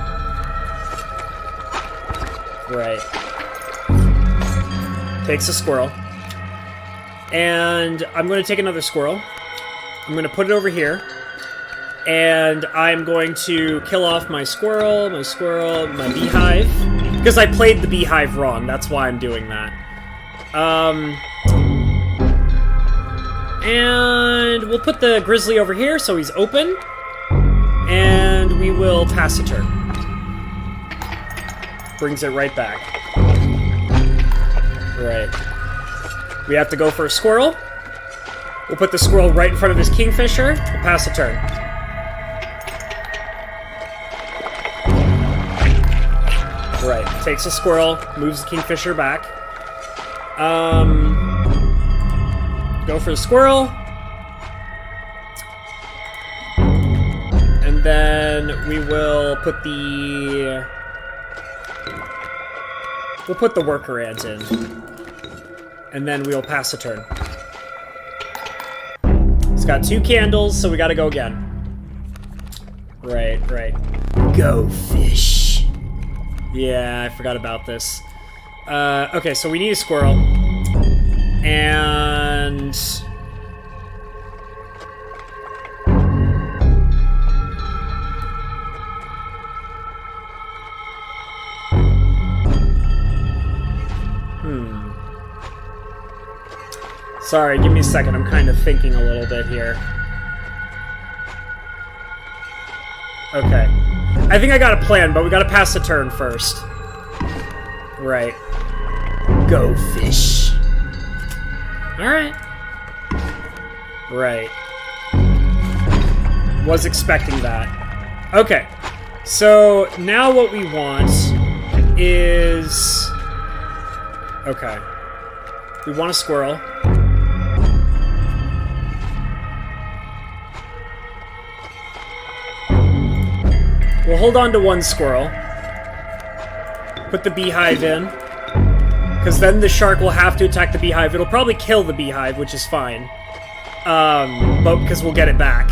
Right. Takes a squirrel. And I'm going to take another squirrel. I'm going to put it over here. And I'm going to kill off my squirrel, my beehive. Because I played the beehive wrong. That's why I'm doing that. And we'll put the grizzly over here so he's open. And we will pass a turn. Brings it right back. Right. We have to go for a squirrel. We'll put the squirrel right in front of his kingfisher. We'll pass a turn. Right. Takes a squirrel, moves the kingfisher back. Go for the squirrel. And then we will put the... We'll put the worker ant in. And then we'll pass a turn. It's got 2 candles, so we gotta go again. Right. Go fish. Yeah, I forgot about this. Okay, so we need a squirrel. And... Sorry, give me a second. I'm kind of thinking a little bit here. Okay. I think I got a plan, but we gotta pass the turn first. Right. Go, fish. Alright. Right. Was expecting that. Okay. So, now what we want is... Okay. We want a squirrel. We'll hold on to one squirrel. Put the beehive in. Because then the shark will have to attack the beehive. It'll probably kill the beehive, which is fine. But because we'll get it back.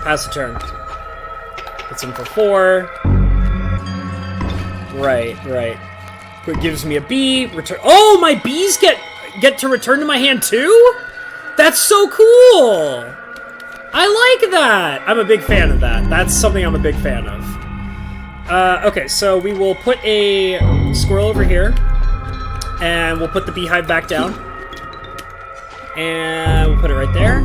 Pass the turn. Puts in for 4. Right. It gives me a bee. Return. Oh, my bees get to return to my hand too? That's so cool! I like that! I'm a big fan of that. That's something I'm a big fan of. Okay, so we will put a squirrel over here. And we'll put the beehive back down. And we'll put it right there.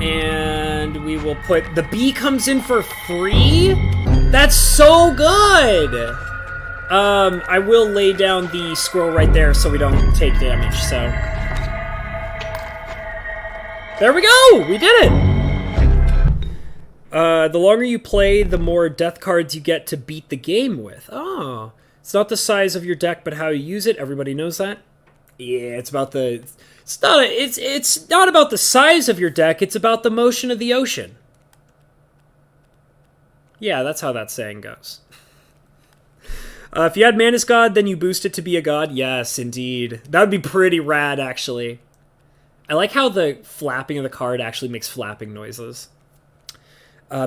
And we will put... The bee comes in for free? That's so good! I will lay down the squirrel right there so we don't take damage, so... There we go! We did it! The longer you play, the more death cards you get to beat the game with. Oh. It's not the size of your deck, but how you use it. Everybody knows that. Yeah, it's about the... It's not about the size of your deck, it's about the motion of the ocean. Yeah, that's how that saying goes. If you had Manus God, then you boost it to be a god. Yes, indeed. That would be pretty rad, actually. I like how the flapping of the card actually makes flapping noises.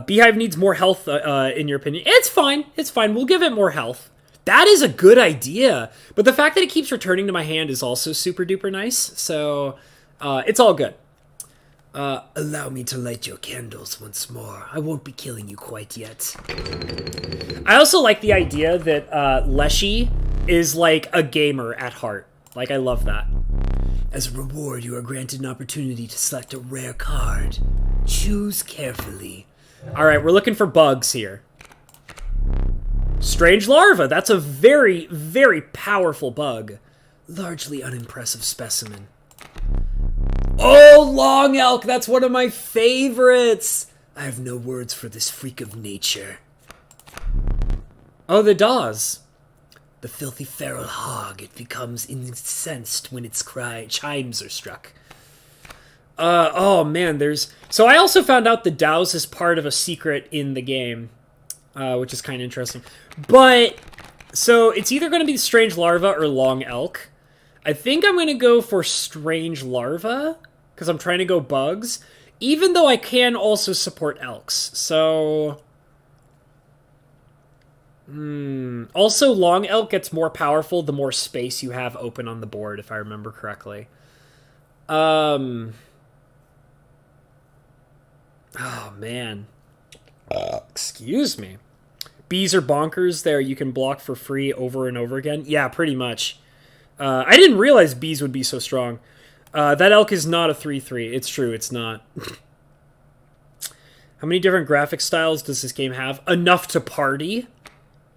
Beehive needs more health, in your opinion. It's fine. It's fine. We'll give it more health. That is a good idea. But the fact that it keeps returning to my hand is also super duper nice. So, it's all good. Allow me to light your candles once more. I won't be killing you quite yet. I also like the idea that Leshy is like a gamer at heart. Like, I love that. As a reward, you are granted an opportunity to select a rare card. Choose carefully. Alright, we're looking for bugs here. Strange larva. That's a very, very powerful bug. Largely unimpressive specimen. Oh, long elk. That's one of my favorites. I have no words for this freak of nature. Oh, the Dawes. The filthy feral hog. It becomes incensed when its chimes are struck. Oh man, so I also found out the Dawes is part of a secret in the game, which is kind of interesting. But, so it's either going to be Strange Larva or Long Elk. I think I'm going to go for Strange Larva, because I'm trying to go bugs, even though I can also support elks, so... Also, Long Elk gets more powerful the more space you have open on the board, if I remember correctly. Oh, man. Excuse me. Bees are bonkers there. You can block for free over and over again. Yeah, pretty much. I didn't realize bees would be so strong. That elk is not a 3/3. It's true, it's not. How many different graphic styles does this game have? Enough to party.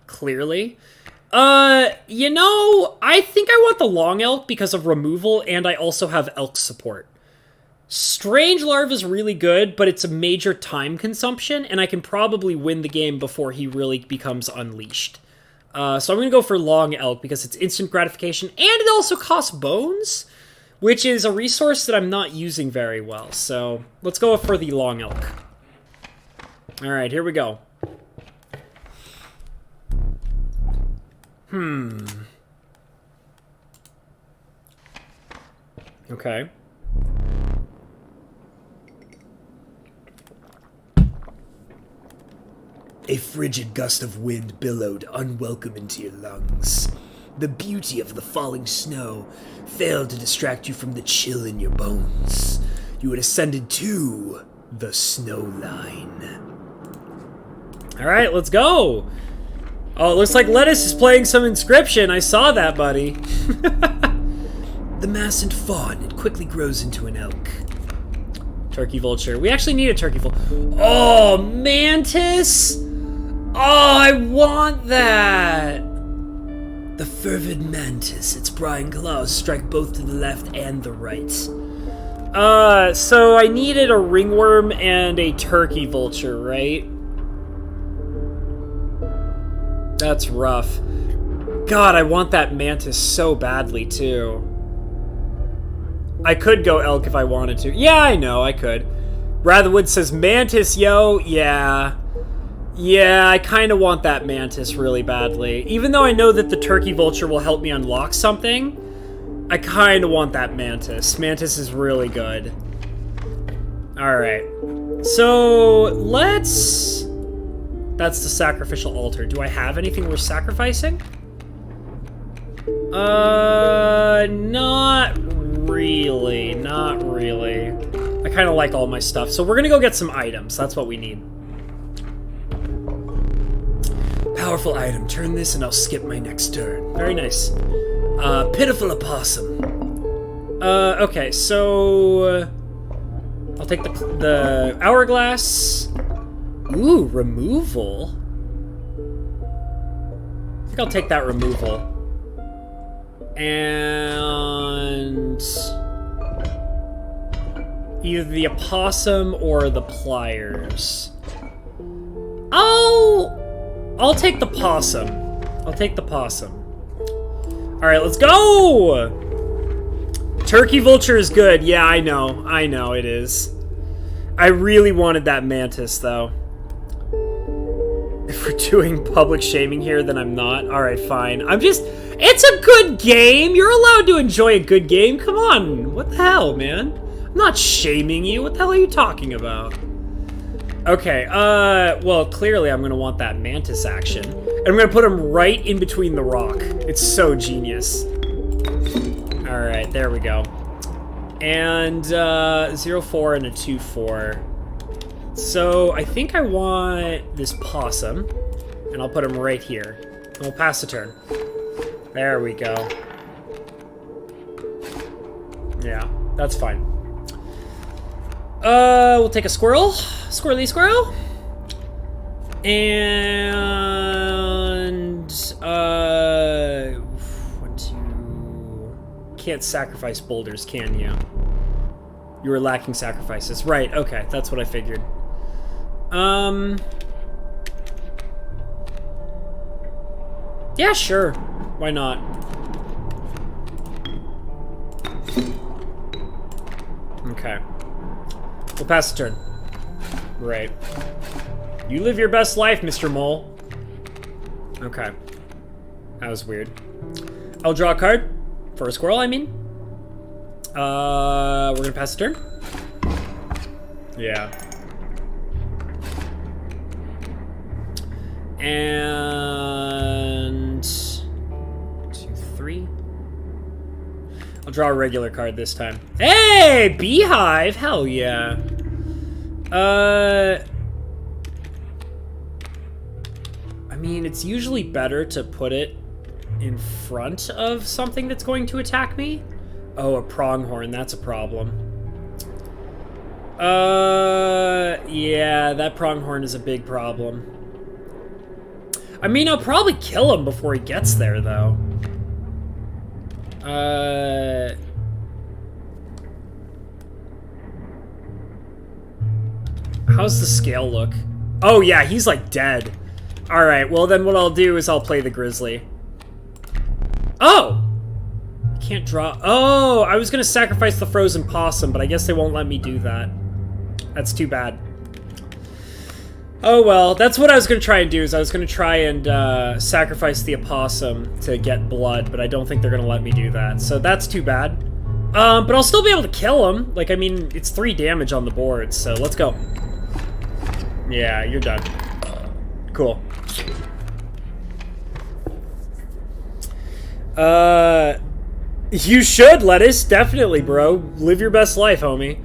Clearly. You know, I think I want the Long Elk because of removal, and I also have elk support. Strange Larva is really good, but it's a major time consumption, and I can probably win the game before he really becomes unleashed. So I'm going to go for Long Elk because it's instant gratification, and it also costs bones, which is a resource that I'm not using very well. So let's go for the Long Elk. Alright, here we go. Okay. A frigid gust of wind billowed unwelcome into your lungs. The beauty of the falling snow failed to distract you from the chill in your bones. You had ascended to the snow line. Alright, let's go! Oh, it looks like Lettuce is playing some Inscryption. I saw that, buddy. The masked fawn, it quickly grows into an elk. Turkey vulture. We actually need a turkey vulture. Oh, mantis! Oh, I want that! The fervid mantis. Its prying claws strike both to the left and the right. So I needed a ringworm and a turkey vulture, right? That's rough. God, I want that mantis so badly, too. I could go elk if I wanted to. Yeah, I know, I could. Ratherwood says, mantis, yo. Yeah. Yeah, I kind of want that mantis really badly. Even though I know that the turkey vulture will help me unlock something, I kind of want that mantis. Mantis is really good. Alright. So, let's... That's the sacrificial altar. Do I have anything worth sacrificing? Not really. Not really. I kind of like all my stuff. So we're gonna go get some items. That's what we need. Powerful item. Turn this and I'll skip my next turn. Very nice. Pitiful opossum. Okay, so... I'll take the hourglass. Ooh, removal. I think I'll take that removal. And... either the opossum or the pliers. I'll take the possum. I'll take the possum. Alright, let's go! Turkey vulture is good. Yeah, I know. I know it is. I really wanted that mantis, though. If we're doing public shaming here, then I'm not. Alright, fine. I'm just... It's a good game! You're allowed to enjoy a good game. Come on. What the hell, man? I'm not shaming you. What the hell are you talking about? Okay, well, clearly I'm gonna want that mantis action. And I'm gonna put him right in between the rock. It's so genius. Alright, there we go. And, 0-4 and a 2-4. So, I think I want this possum. And I'll put him right here. And we'll pass the turn. There we go. Yeah, that's fine. We'll take a squirrel. Squirrely squirrel. And, 1, 2... Can't sacrifice boulders, can you? You were lacking sacrifices. Right, okay, that's what I figured. Yeah, sure. Why not? Okay. We'll pass the turn. Right. You live your best life, Mr. Mole. Okay. That was weird. I'll draw a card. For a squirrel, I mean. We're gonna pass the turn. Yeah. And... 2, 3. I'll draw a regular card this time. Hey! Beehive! Hell yeah. I mean, it's usually better to put it in front of something that's going to attack me. Oh, a pronghorn. That's a problem. Yeah, that pronghorn is a big problem. I mean, I'll probably kill him before he gets there, though. How's the scale look? Oh, yeah, he's, like, dead. Alright, well, then what I'll do is I'll play the grizzly. Oh! I can't draw... Oh, I was gonna sacrifice the frozen possum, but I guess they won't let me do that. That's too bad. Oh, well, that's what I was gonna try and do, is I was gonna try and, sacrifice the opossum to get blood, but I don't think they're gonna let me do that, so that's too bad. But I'll still be able to kill him. Like, I mean, it's 3 damage on the board, so let's go. Yeah, you're done. Cool. You should, Lettuce. Definitely, bro. Live your best life, homie.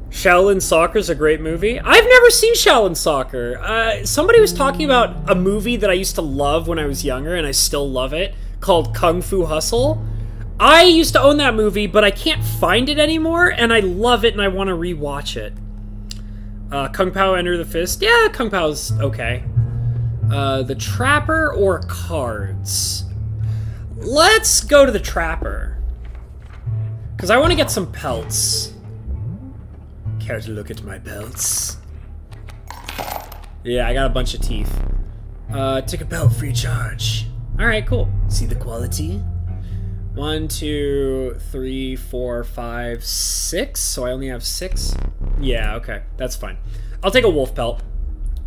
Shaolin Soccer's a great movie. I've never seen Shaolin Soccer. Somebody was talking about a movie that I used to love when I was younger, and I still love it, called Kung Fu Hustle. I used to own that movie, but I can't find it anymore, and I love it, and I want to rewatch it. Kung Pao Enter the Fist. Yeah, Kung Pao's okay. The Trapper or cards? let's go to the trapper. Because I want to get some pelts. Care to look at my pelts? Yeah, I got a bunch of teeth. Take a belt free charge. Alright, cool. See the quality? 1, 2, 3, 4, 5, 6. So I only have 6? Yeah, okay. That's fine. I'll take a wolf pelt.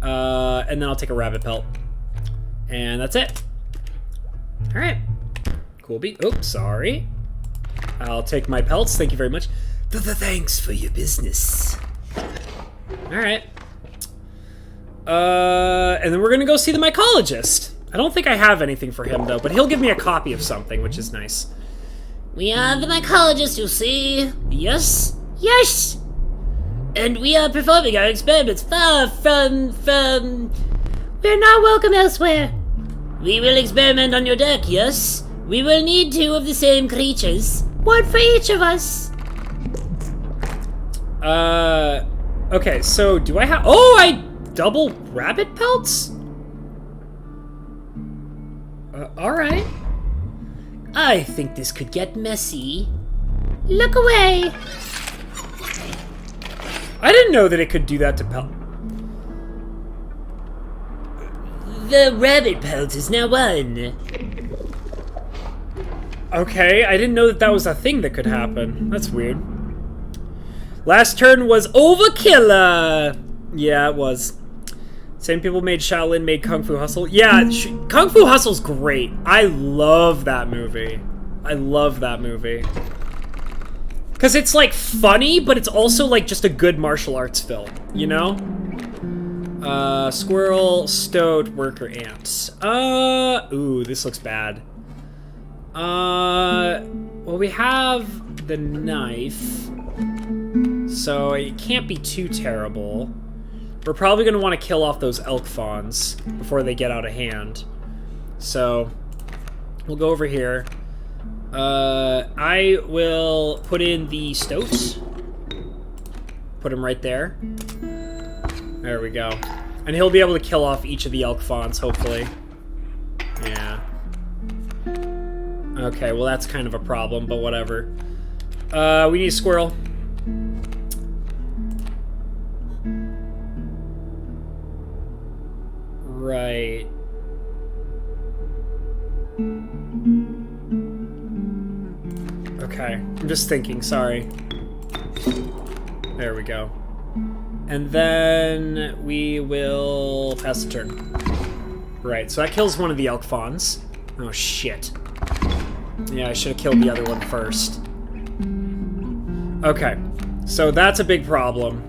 And then I'll take a rabbit pelt. And that's it. Alright. Cool beat. Oops, sorry. I'll take my pelts. Thank you very much. Thanks for your business. Alright. And then we're gonna go see the mycologist. I don't think I have anything for him, though, but he'll give me a copy of something, which is nice. We are the mycologist, you see. Yes? Yes! And we are performing our experiments far from... We're not welcome elsewhere. We will experiment on your deck, yes? We will need 2 of the same creatures. One for each of us. Okay, so do I have... Oh, I double rabbit pelts? Alright. I think this could get messy. Look away. I didn't know that it could do that to pelt. The rabbit pelt is now on. Okay, I didn't know that that was a thing that could happen. That's weird. Last turn was overkill. Yeah, it was. Same people made Shaolin, made Kung Fu Hustle. Yeah, Kung Fu Hustle's great. I love that movie. I love that movie. Because it's, like, funny, but it's also, like, just a good martial arts film, you know? Squirrel, stoat, worker, ants. Ooh, this looks bad. Well, we have the knife. So it can't be too terrible. We're probably going to want to kill off those elk fawns before they get out of hand. So we'll go over here. I will put in the stoat. Put him right there. There we go. And he'll be able to kill off each of the elk fawns, hopefully. Yeah. Okay, well that's kind of a problem, but whatever. We need a squirrel. Right. Okay, I'm just thinking, sorry. There we go. And then we will pass the turn. Right, so that kills one of the elk fawns. Oh, shit. Yeah, I should have killed the other one first. Okay, so that's a big problem.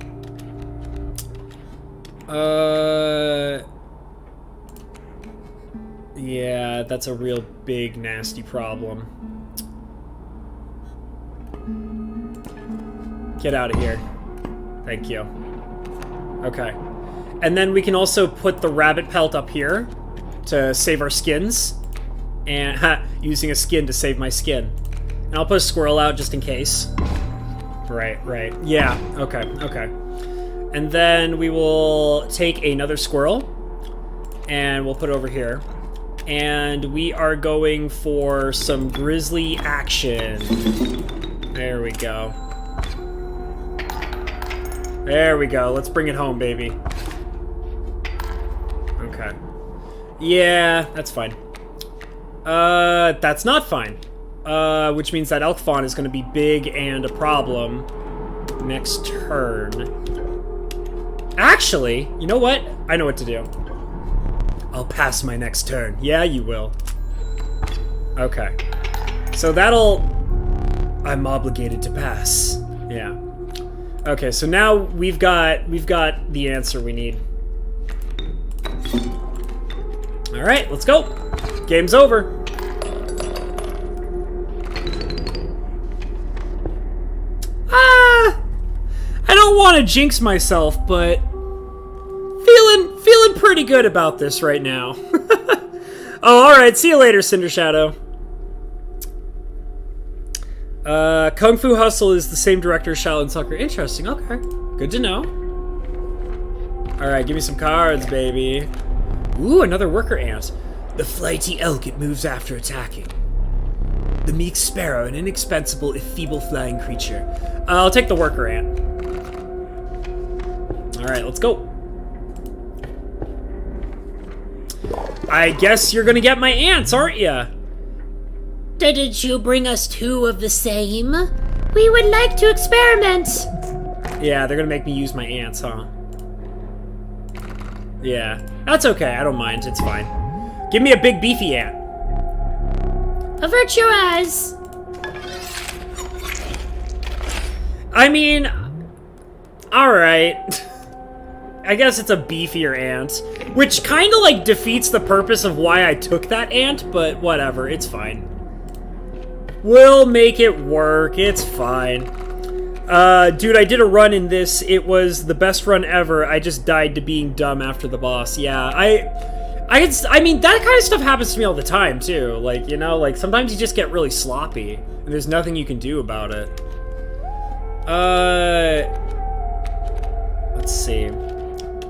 Yeah, that's a real big, nasty problem. Get out of here. Thank you. Okay. And then we can also put the rabbit pelt up here to save our skins. And using a skin to save my skin. And I'll put a squirrel out just in case. Right, right. Yeah, okay, okay. And then we will take another squirrel. And we'll put it over here. And we are going for some grizzly action. There we go. There we go. Let's bring it home, baby. Okay. Yeah, that's fine. That's not fine. Which means that elk fawn is going to be big and a problem next turn. Actually, you know what? I know what to do. I'll pass my next turn. Yeah, you will. Okay. So that'll... I'm obligated to pass. Yeah. Okay, so now we've got the answer we need. All right, let's go. Game's over. I don't want to jinx myself, but feeling pretty good about this right now. Oh, all right. See you later, Cinder Shadow. Kung Fu Hustle is the same director as Shaolin Soccer. Interesting. Okay, good to know. All right, give me some cards, baby. Ooh, another worker ant. The flighty elk it moves after attacking. The meek sparrow, an inexpensible if feeble flying creature. I'll take the worker ant. Alright, let's go. I guess you're gonna get my ants, aren't ya? Didn't you bring us 2 of the same? We would like to experiment. Yeah, they're gonna make me use my ants, huh? Yeah, that's okay. I don't mind. It's fine. Give me a big beefy ant. Avert your eyes. I mean, alright. I guess it's a beefier ant, which kind of like defeats the purpose of why I took that ant, but whatever, it's fine. We'll make it work, it's fine. Dude, I did a run in this. It was the best run ever. I just died to being dumb after the boss. Yeah, I mean, that kind of stuff happens to me all the time, too. Like, you know, like, sometimes you just get really sloppy, and there's nothing you can do about it. Let's see.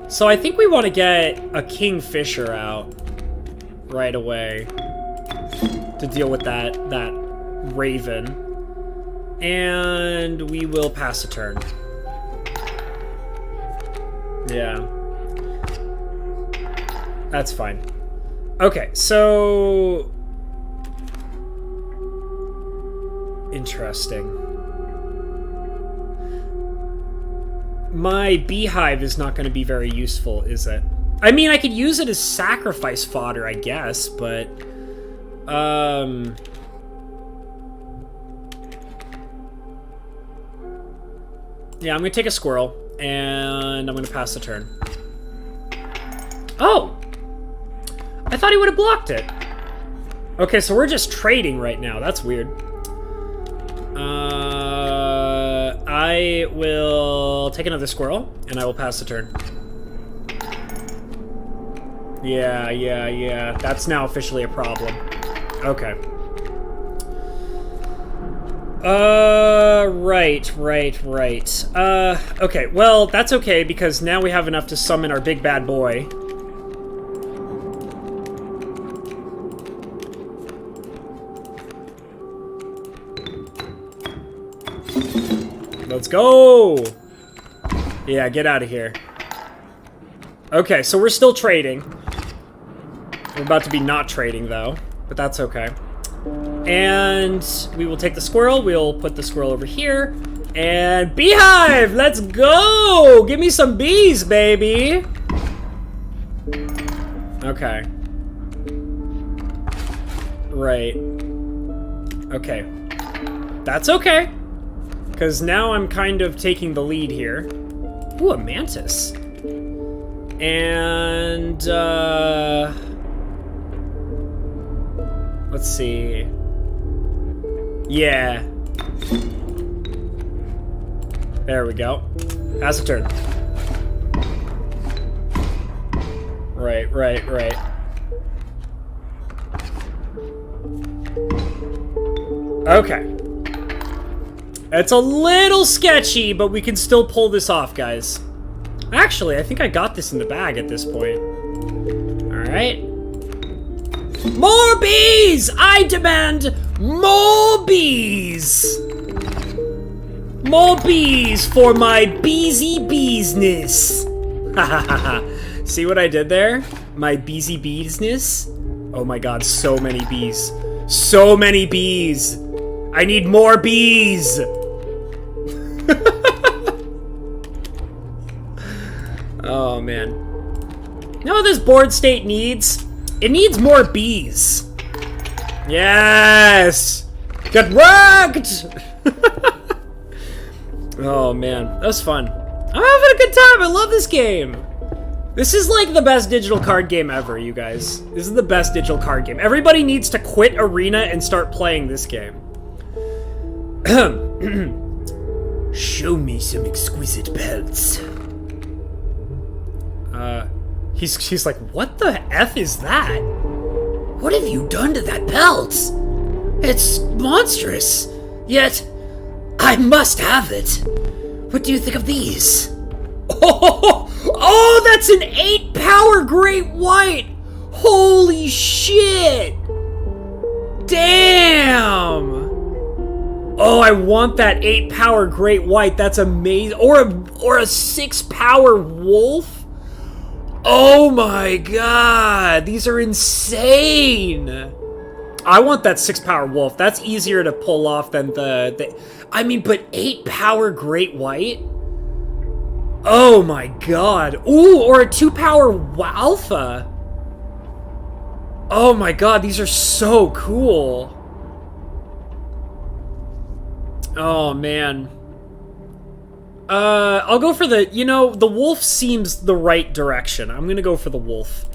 So I think we want to get a kingfisher out right away to deal with that raven. And we will pass a turn. Yeah. That's fine. Okay, so... Interesting. My beehive is not going to be very useful, is it? I mean, I could use it as sacrifice fodder, I guess, but... Yeah, I'm going to take a squirrel, and I'm going to pass the turn. Oh! I thought he would have blocked it. Okay, so we're just trading right now. That's weird. I will take another squirrel, and I will pass the turn. Yeah. That's now officially a problem. Okay. Right. Okay, well, that's okay, because now we have enough to summon our big bad boy. Let's go! Yeah, get out of here. Okay, so we're still trading. We're about to be not trading, though, but that's okay. And we will take the squirrel. We'll put the squirrel over here. And beehive! Let's go! Give me some bees, baby! Okay. Right. Okay. That's okay. Because now I'm kind of taking the lead here. Ooh, a mantis. And, let's see. Yeah. There we go. Pass a turn. Right. Okay. It's a little sketchy, but we can still pull this off, guys. Actually, I think I got this in the bag at this point. Alright. More bees! I demand more bees! More bees for my beesy beesness! Ha. See what I did there? My beesy beesness? Oh my god, so many bees. So many bees! I need more bees! Oh, man. You know what this board state needs? It needs more bees. Yes! Get wrecked! Oh, man. That was fun. I'm having a good time. I love this game. This is like the best digital card game ever, you guys. This is the best digital card game. Everybody needs to quit Arena and start playing this game. Show me some exquisite pelts. He's like, what the F is that? What have you done to that belt? It's monstrous. Yet, I must have it. What do you think of these? Oh, that's an 8-power Great White! Holy shit! Damn! Oh, I want that 8 power great white. That's amazing. Or a 6 power wolf. Oh my god. These are insane. I want that 6 power wolf. That's easier to pull off than I mean, but 8 power great white? Oh my god. Ooh, or a 2 power alpha. Oh my god, these are so cool. Oh man. I'll go for the wolf seems the right direction. I'm gonna go for the wolf.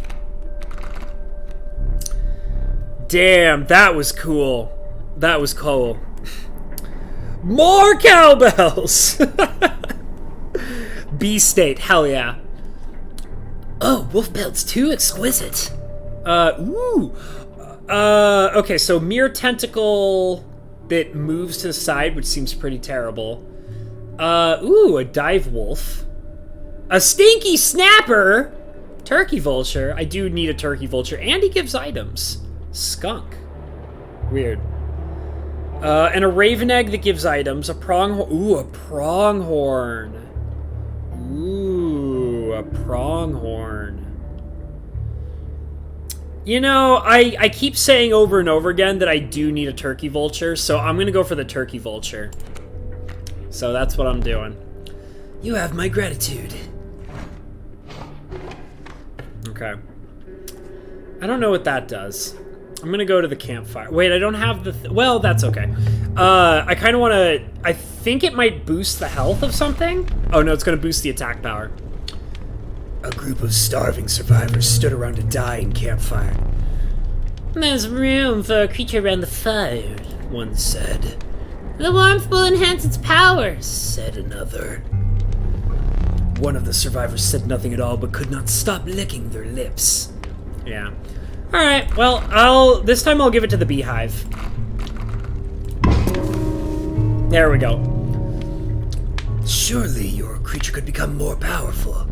Damn, that was cool. That was cool. More cowbells! B-State, hell yeah. Oh, wolf pelts too exquisite. Okay, so mere tentacle that moves to the side, which seems pretty terrible. A dive wolf. A stinky snapper! Turkey vulture. I do need a turkey vulture, and he gives items. Skunk. Weird. And a raven egg that gives items. A pronghorn. Ooh, a pronghorn. Ooh, a pronghorn. You know, I keep saying over and over again that I do need a turkey vulture, so I'm gonna go for the turkey vulture. So that's what I'm doing. You have my gratitude. Okay. I don't know what that does. I'm gonna go to the campfire. Wait, I don't have the... well, that's okay. I kind of want to... I think it might boost the health of something. Oh, no, it's gonna boost the attack power. A group of starving survivors stood around a dying campfire. There's room for a creature around the fire, One said. the warmth will enhance its powers. Said another. One of the survivors said nothing at all, but could not stop licking their lips. Yeah. Alright, well, this time I'll give it to the beehive. There we go. Surely your creature could become more powerful,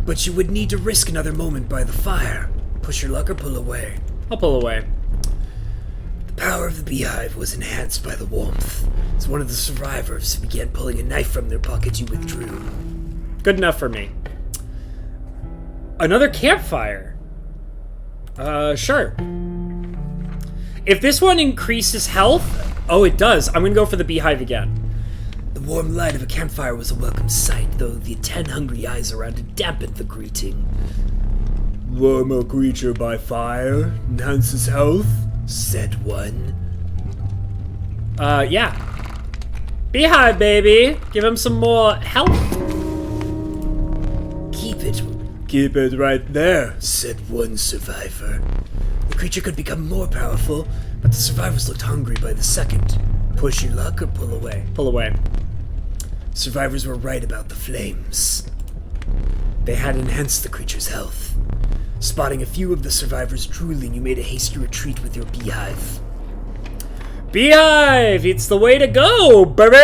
but you would need to risk another moment by the fire. Push your luck or pull away. I'll pull away. The power of the beehive was enhanced by the warmth. As one of the survivors began pulling a knife from their pocket, you withdrew. Good enough for me. Another campfire. Sure. If this one increases health... oh, it does. I'm gonna go for the beehive again. The warm light of a campfire was a welcome sight, though the 10 hungry eyes around it dampened the greeting. Warm a creature by fire, enhances health, said one. Yeah. Beehive, baby. Give him some more health. keep it right there. Said one survivor. The creature could become more powerful, but the survivors looked hungry by the second. Push your luck or pull away. Pull away. Survivors were right about the flames. They had enhanced the creature's health. Spotting a few of the survivors drooling, you made a hasty retreat with your beehive. Beehive! It's the way to go, baby!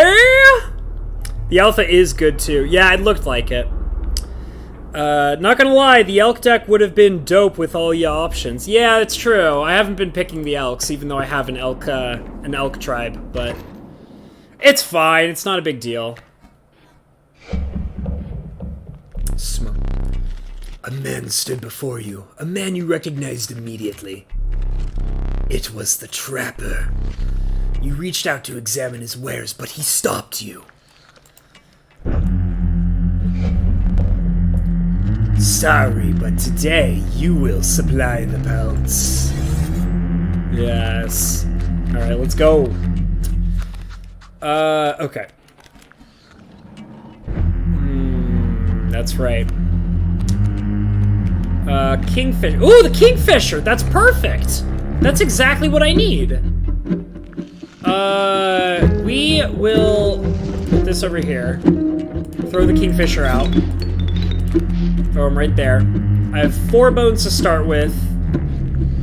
The alpha is good too. Yeah, it looked like it. Not gonna lie, the elk deck would have been dope with all your options. Yeah, it's true. I haven't been picking the elks, even though I have an elk tribe, but it's fine. It's not a big deal. Smoke. A man stood before you, a man you recognized immediately. It was the trapper. You reached out to examine his wares, but he stopped you. Sorry, but today you will supply the pelts. Yes. Alright, let's go. Okay. That's right. Kingfish. Ooh, the Kingfisher! That's perfect! That's exactly what I need. We will put this over here. Throw the Kingfisher out. Throw him right there. I have 4 bones to start with.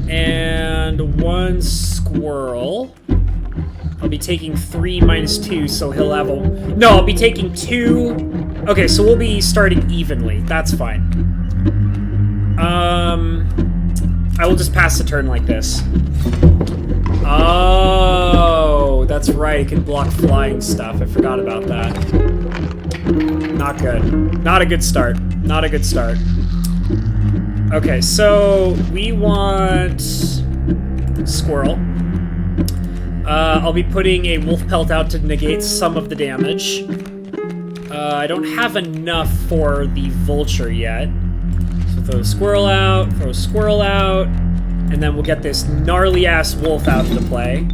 And 1 squirrel. I'll be taking 3 minus 2, so he'll have a... no, I'll be taking 2... okay, so we'll be starting evenly. That's fine. I will just pass the turn like this. Oh, that's that's right. It can block flying stuff. I forgot about that. Not good. Not a good start. Not a good start. Okay, so we want squirrel. I'll be putting a wolf pelt out to negate some of the damage. I don't have enough for the vulture yet. So throw squirrel out, and then we'll get this gnarly-ass wolf out into play.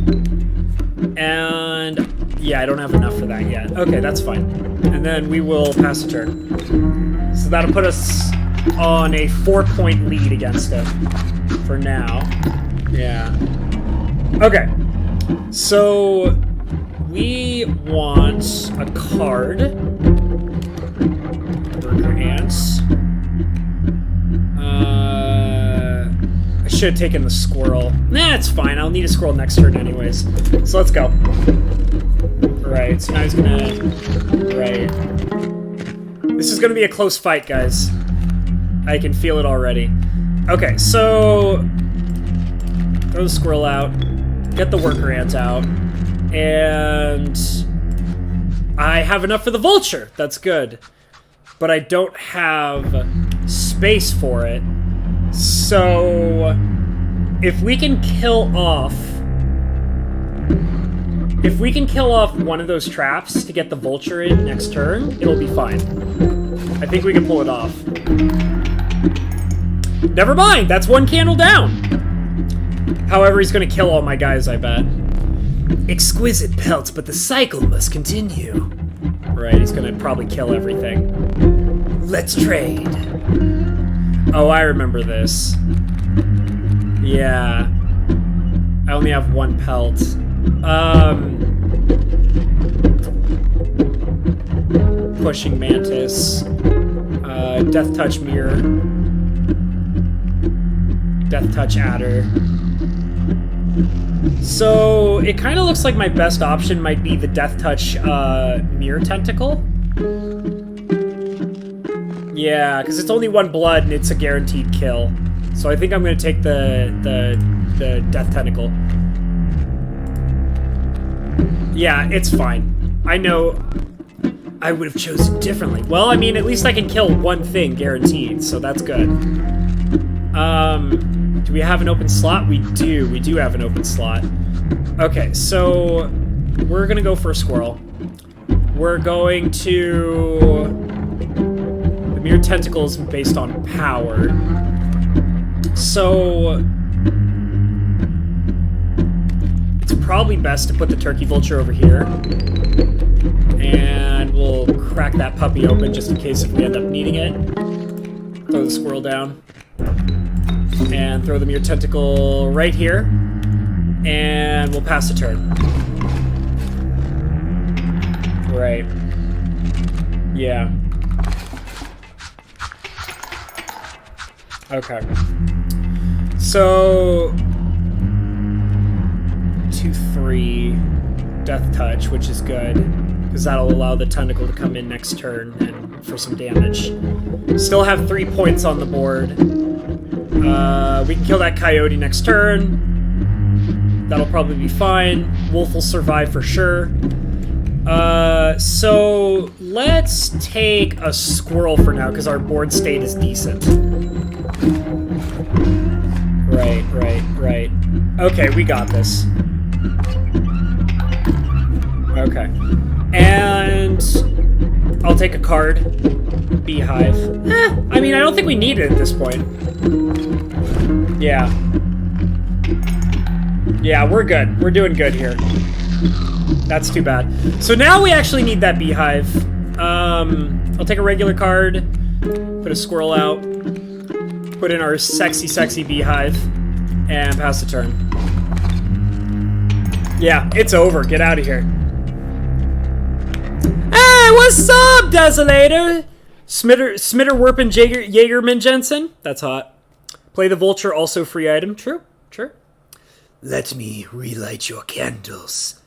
And yeah, I don't have enough for that yet. Okay, that's fine. And then we will pass a turn. So that'll put us on a 4-point lead against him for now. Yeah. Okay. So we want a card. Burger ants. I should have taken the squirrel. Nah, it's fine. I'll need a squirrel next turn anyways. So let's go. Right, so now he's gonna... Right. This is gonna be a close fight, guys. I can feel it already. Okay, so... Throw the squirrel out. Get the worker ant out. And... I have enough for the vulture. That's good. But I don't have space for it. So... If we can kill off... If we can kill off one of those traps to get the vulture in next turn, it'll be fine. I think we can pull it off. Never mind! That's one candle down! However, he's gonna kill all my guys, I bet. Exquisite pelts, but the cycle must continue. Right, he's gonna probably kill everything. Let's trade. Oh, I remember this. Yeah. I only have one pelt. Pushing Mantis. Death Touch Mirror. Death Touch Adder. So, it kind of looks like my best option might be the Death Touch Mirror Tentacle. Yeah, because it's only one blood and it's a guaranteed kill. So I think I'm going to take the Death Tentacle. Yeah, it's fine. I know I would have chosen differently. Well, I mean, at least I can kill one thing guaranteed, so that's good. Do we have an open slot? We do. We do have an open slot. Okay, so we're going to go for a squirrel. We're going to... The Mirror Tentacle is based on power. So... It's probably best to put the Turkey Vulture over here. And we'll crack that puppy open just in case if we end up needing it. Throw the squirrel down. And throw the Mirror Tentacle right here. And we'll pass the turn. Right. Yeah. Okay. So... 2/3 Death Touch, which is good. Because that'll allow the tentacle to come in next turn and for some damage. Still have 3 points on the board. We can kill that coyote next turn. That'll probably be fine. Wolf will survive for sure. So let's take a squirrel for now, because our board state is decent. Right. Okay, we got this. Okay. And I'll take a card. Beehive. I mean, I don't think we need it at this point. Yeah. Yeah, we're good. We're doing good here. That's too bad. So now we actually need that beehive. I'll take a regular card. Put a squirrel out. Put in our sexy, sexy beehive. And pass the turn. Yeah, it's over. Get out of here. Hey, what's up, Desolator? Smitter Werpen Jaegerman Jensen. That's hot. Play the Vulture, also free item. True. Let me relight your candles.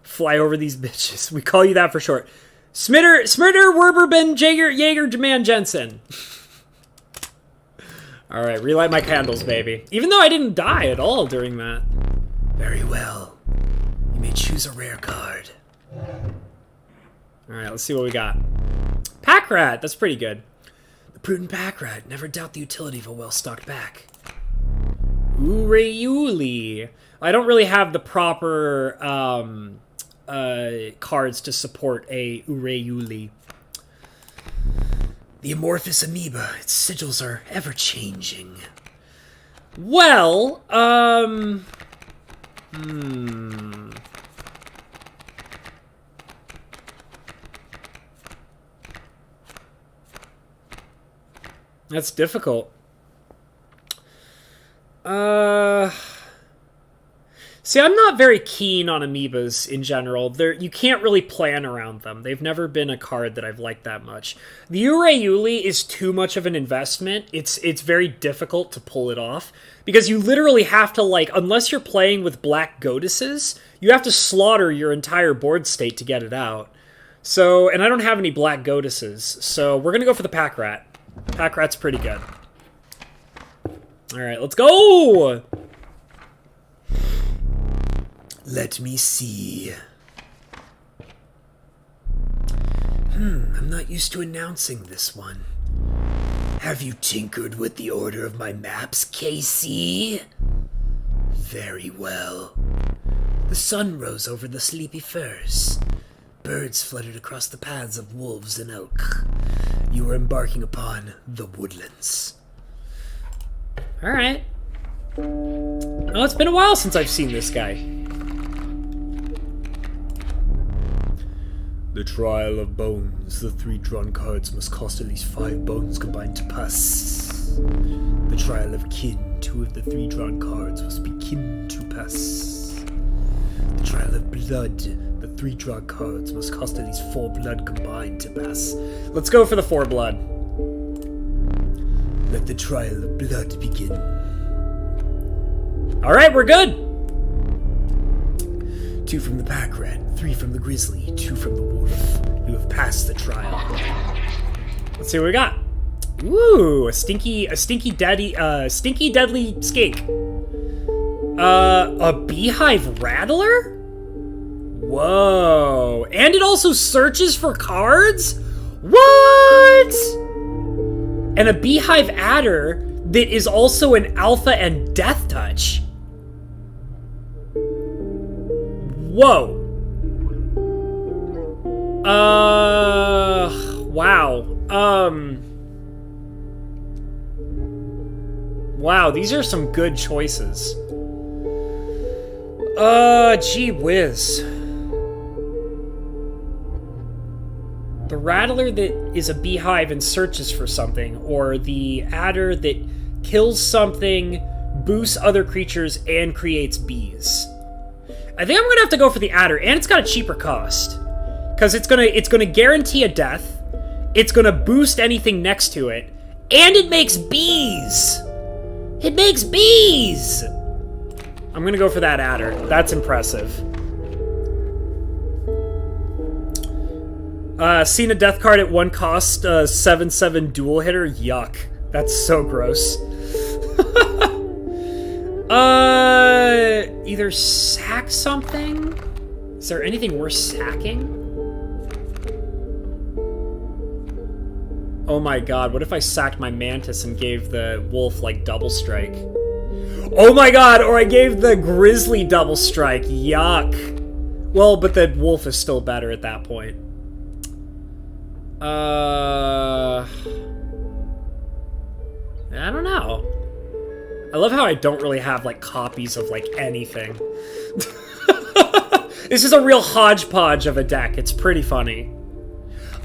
Fly over these bitches. We call you that for short. Smitter Werben Jaegerman Jensen. Alright, relight my candles, baby. Even though I didn't die at all during that. Very well. You may choose a rare card. Alright, let's see what we got. Pack Rat, that's pretty good. The prudent pack rat. Never doubt the utility of a well-stocked pack. Urayuli. I don't really have the proper cards to support a Urayuli. The amorphous amoeba. Its sigils are ever-changing. Well, That's difficult. See, I'm not very keen on amoebas in general. You can't really plan around them. They've never been a card that I've liked that much. The Urayuli is too much of an investment. It's very difficult to pull it off. Because you literally have to, like, unless you're playing with black goddesses, you have to slaughter your entire board state to get it out. So, and I don't have any black goddesses, so we're gonna go for the Pack Rat. Pack Rat's pretty good. Alright, let's go! Let me see. I'm not used to announcing this one. Have you tinkered with the order of my maps, Kaycee? Very well. The sun rose over the sleepy firs. Birds fluttered across the paths of wolves and elk. You are embarking upon the woodlands. Alright. Well, it's been a while since I've seen this guy. The Trial of Bones. The 3 drawn cards must cost at least 5 bones combined to pass. The Trial of Kin. 2 of the 3 drawn cards must be kin to pass. The Trial of Blood. The 3 drawn cards must cost at least 4 blood combined to pass. Let's go for the 4 blood. Let the Trial of Blood begin. Alright, we're good! 2 from the pack rat, 3 from the grizzly, 2 from the wolf. You have passed the trial. Let's see what we got. Ooh, a stinky deadly skink. A beehive rattler? Whoa. And it also searches for cards? What? And a beehive adder that is also an alpha and death touch. Whoa. Wow. Wow, these are some good choices. Gee whiz. The rattler that is a beehive and searches for something, or the adder that kills something, boosts other creatures, and creates bees. I think I'm gonna have to go for the adder, and it's got a cheaper cost. Because it's gonna guarantee a death, it's gonna boost anything next to it, and it makes bees! It makes bees! I'm gonna go for that adder. That's impressive. Seen a death card at 1 cost, 7/7 dual hitter? Yuck. That's so gross. Either sack something? Is there anything worth sacking? Oh my god, what if I sacked my mantis and gave the wolf, like, double strike? Oh my god, or I gave the grizzly double strike. Yuck. Well, but the wolf is still better at that point. I don't know. I love how I don't really have, like, copies of, like, anything. This is a real hodgepodge of a deck. It's pretty funny.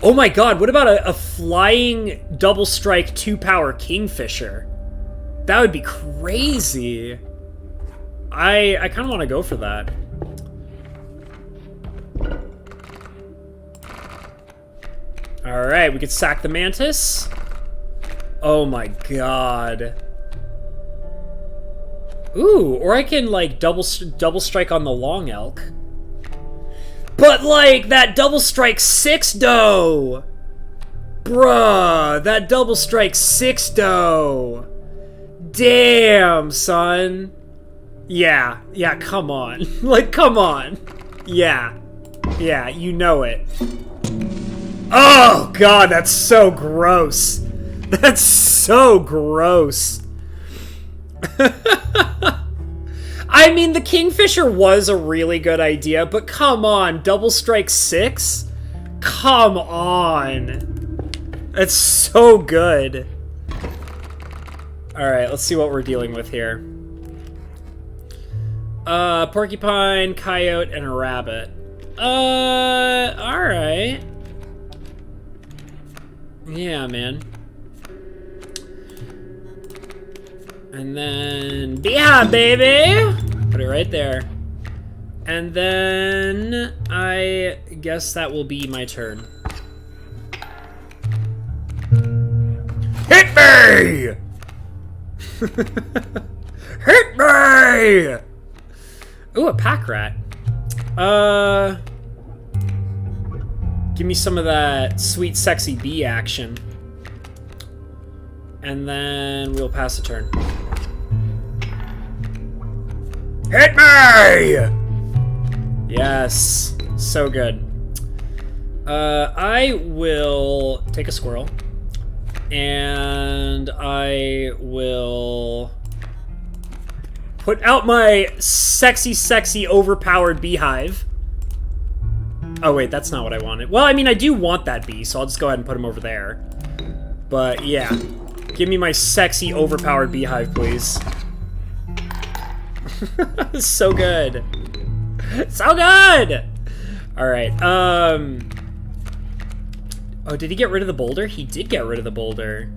Oh my god, what about a flying double strike 2-power Kingfisher? That would be crazy. I kind of want to go for that. Alright, we could sack the mantis. Oh my god. Ooh, or I can, like, double strike on the long elk. But, like, that double strike 6 dough! Bruh, that double strike 6 dough! Damn, son. Yeah, come on. Like, come on. Yeah, you know it. Oh, God, that's so gross. That's so gross. I mean, the Kingfisher was a really good idea, but come on, Double Strike 6? Come on. That's so good. Alright, let's see what we're dealing with here. Porcupine, coyote, and a rabbit. Alright. Yeah, man. And then... Beehive, baby! Put it right there. And then... I guess that will be my turn. Hit me! Hit me! Ooh, a pack rat. Give me some of that sweet, sexy bee action. And then we'll pass a turn. Hit me! Yes. So good. I will take a squirrel. And I will put out my sexy, sexy, overpowered beehive. Oh, wait, that's not what I wanted. Well, I mean, I do want that bee, so I'll just go ahead and put him over there. But, yeah. Give me my sexy, overpowered beehive, please. So good. So good! Alright, Oh, did he get rid of the boulder? He did get rid of the boulder.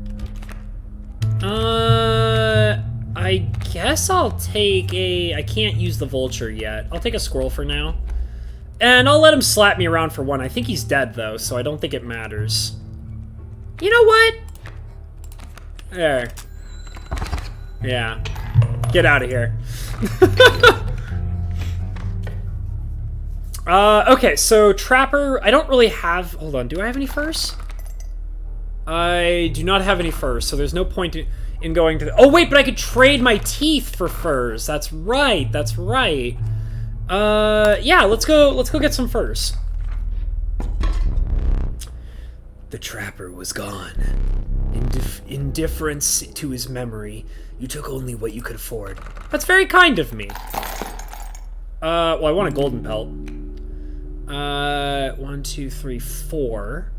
I guess I'll take a... I can't use the vulture yet. I'll take a squirrel for now. And I'll let him slap me around for one. I think he's dead, though, so I don't think it matters. You know what? There. Yeah. Get out of here. Okay, so Trapper, I don't really have... Hold on, do I have any furs? I do not have any furs, so there's no point in going to... Oh, wait, but I could trade my teeth for furs. That's right, that's right. Yeah, let's go get some furs. The Trapper was gone. In deference to his memory, you took only what you could afford. That's very kind of me. Well, I want a golden pelt. 1, 2, 3, 4.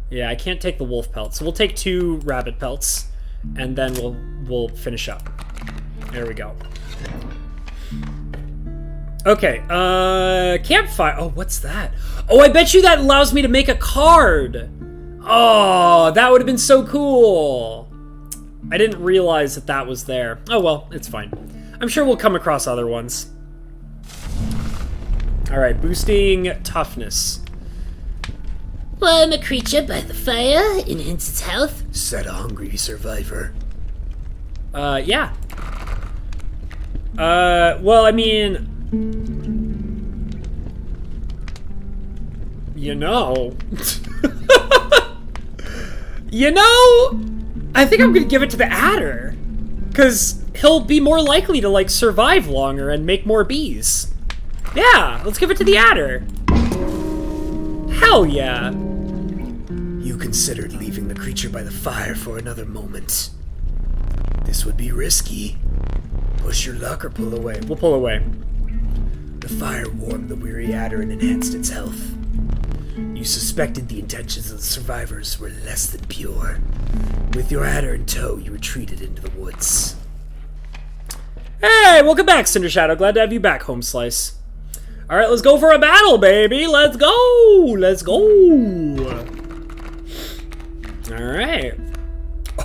Yeah, I can't take the wolf pelt, so we'll take 2 rabbit pelts, and then we'll finish up. There we go. Okay, campfire. Oh, what's that? Oh, I bet you that allows me to make a card. Oh, that would have been so cool. I didn't realize that that was there. Oh, well, it's fine. I'm sure we'll come across other ones. Alright, boosting toughness. Warm a creature by the fire, enhance its health. Said a hungry survivor. Yeah. Well, I mean... You know... You know... I think I'm gonna give it to the adder. Because he'll be more likely to, like, survive longer and make more bees. Yeah, let's give it to the adder. Hell yeah. You considered leaving the creature by the fire for another moment. This would be risky. Push your luck or pull away. We'll pull away. The fire warmed the weary adder and enhanced its health. You suspected the intentions of the survivors were less than pure. With your adder in tow, you retreated into the woods. Hey, welcome back, Cinder Shadow. Glad to have you back, Home Slice. Alright, let's go for a battle, baby! Let's go! Let's go! Alright.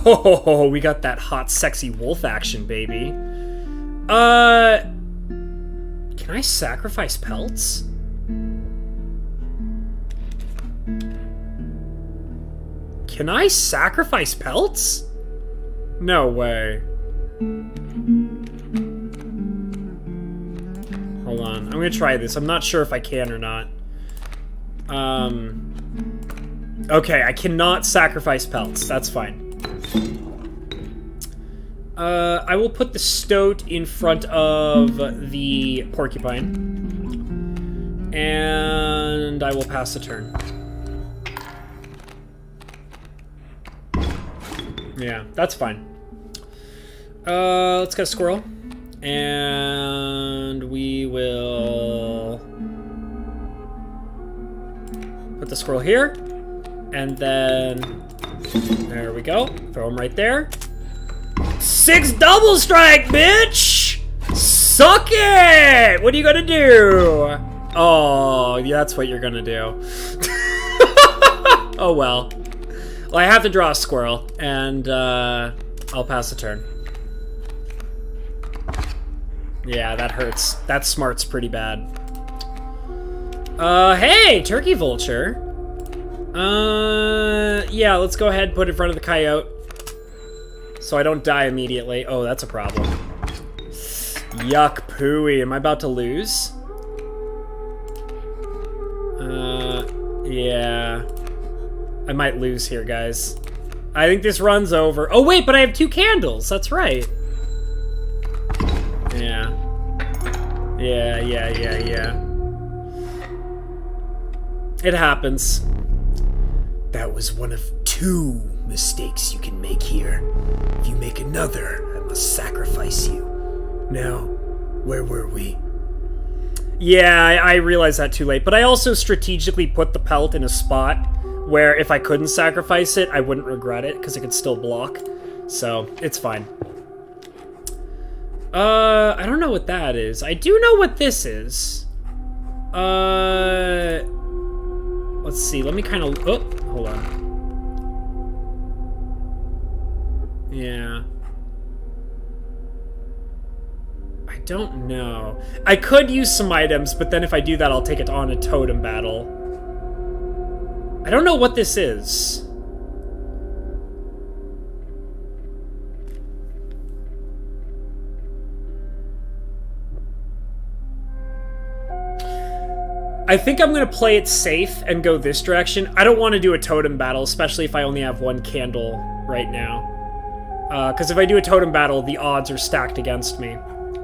Oh, we got that hot, sexy wolf action, baby. Can I sacrifice pelts? Can I sacrifice pelts? No way. Hold on, I'm gonna try this. I'm not sure if I can or not. Okay, I cannot sacrifice pelts. That's fine. I will put the stoat in front of the porcupine. And I will pass the turn. Yeah, that's fine. Let's get a squirrel. And we will put the squirrel here. And then, there we go. Throw him right there. 6 double strike, bitch! Suck it! What are you gonna do? Oh, yeah, that's what you're gonna do. Oh, well. Well, I have to draw a squirrel, and I'll pass the turn. Yeah, that hurts. That smart's pretty bad. Hey, turkey vulture. Yeah, let's go ahead and put it in front of the coyote. So I don't die immediately. Oh, that's a problem. Yuck pooey. Am I about to lose? Yeah. I might lose here, guys. I think this run's over. Oh, wait, but I have 2 candles. That's right. Yeah. Yeah. It happens. That was one of 2 mistakes you can make here. If you make another, I must sacrifice you. Now, where were we? Yeah, I realized that too late. But I also strategically put the pelt in a spot where if I couldn't sacrifice it, I wouldn't regret it, because it could still block. So, it's fine. I don't know what that is. I do know what this is. Let's see. Let me kind of... Oh, hold on. Yeah. I don't know. I could use some items, but then if I do that, I'll take it on a totem battle. I don't know what this is. I think I'm going to play it safe and go this direction. I don't want to do a totem battle, especially if I only have 1 candle right now. Because if I do a totem battle, the odds are stacked against me.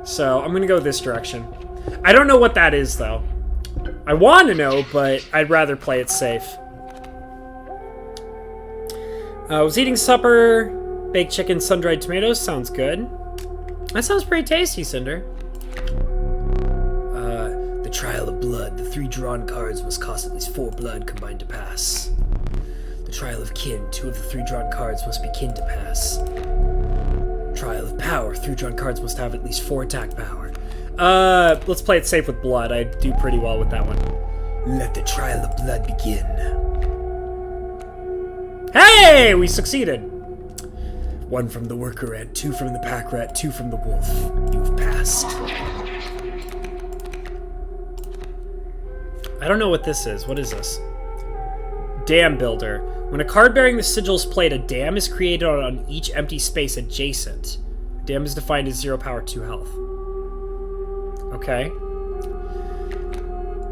So I'm going to go this direction. I don't know what that is, though. I want to know, but I'd rather play it safe. I was eating supper, baked chicken, sun-dried tomatoes. Sounds good. That sounds pretty tasty, Cinder. The trial of blood. The 3 drawn cards must cost at least 4 blood combined to pass. The trial of kin. 2 of the 3 drawn cards must be kin to pass. Trial of power. 3 drawn cards must have at least 4 attack power. Let's play it safe with blood. I do pretty well with that one. Let the trial of blood begin. Hey! We succeeded! 1 from the worker ant, 2 from the pack rat, 2 from the wolf. You've passed. I don't know what this is. What is this? Dam Builder. When a card bearing the sigil is played, a dam is created on each empty space adjacent. Dam is defined as 0 power, 2 health. Okay.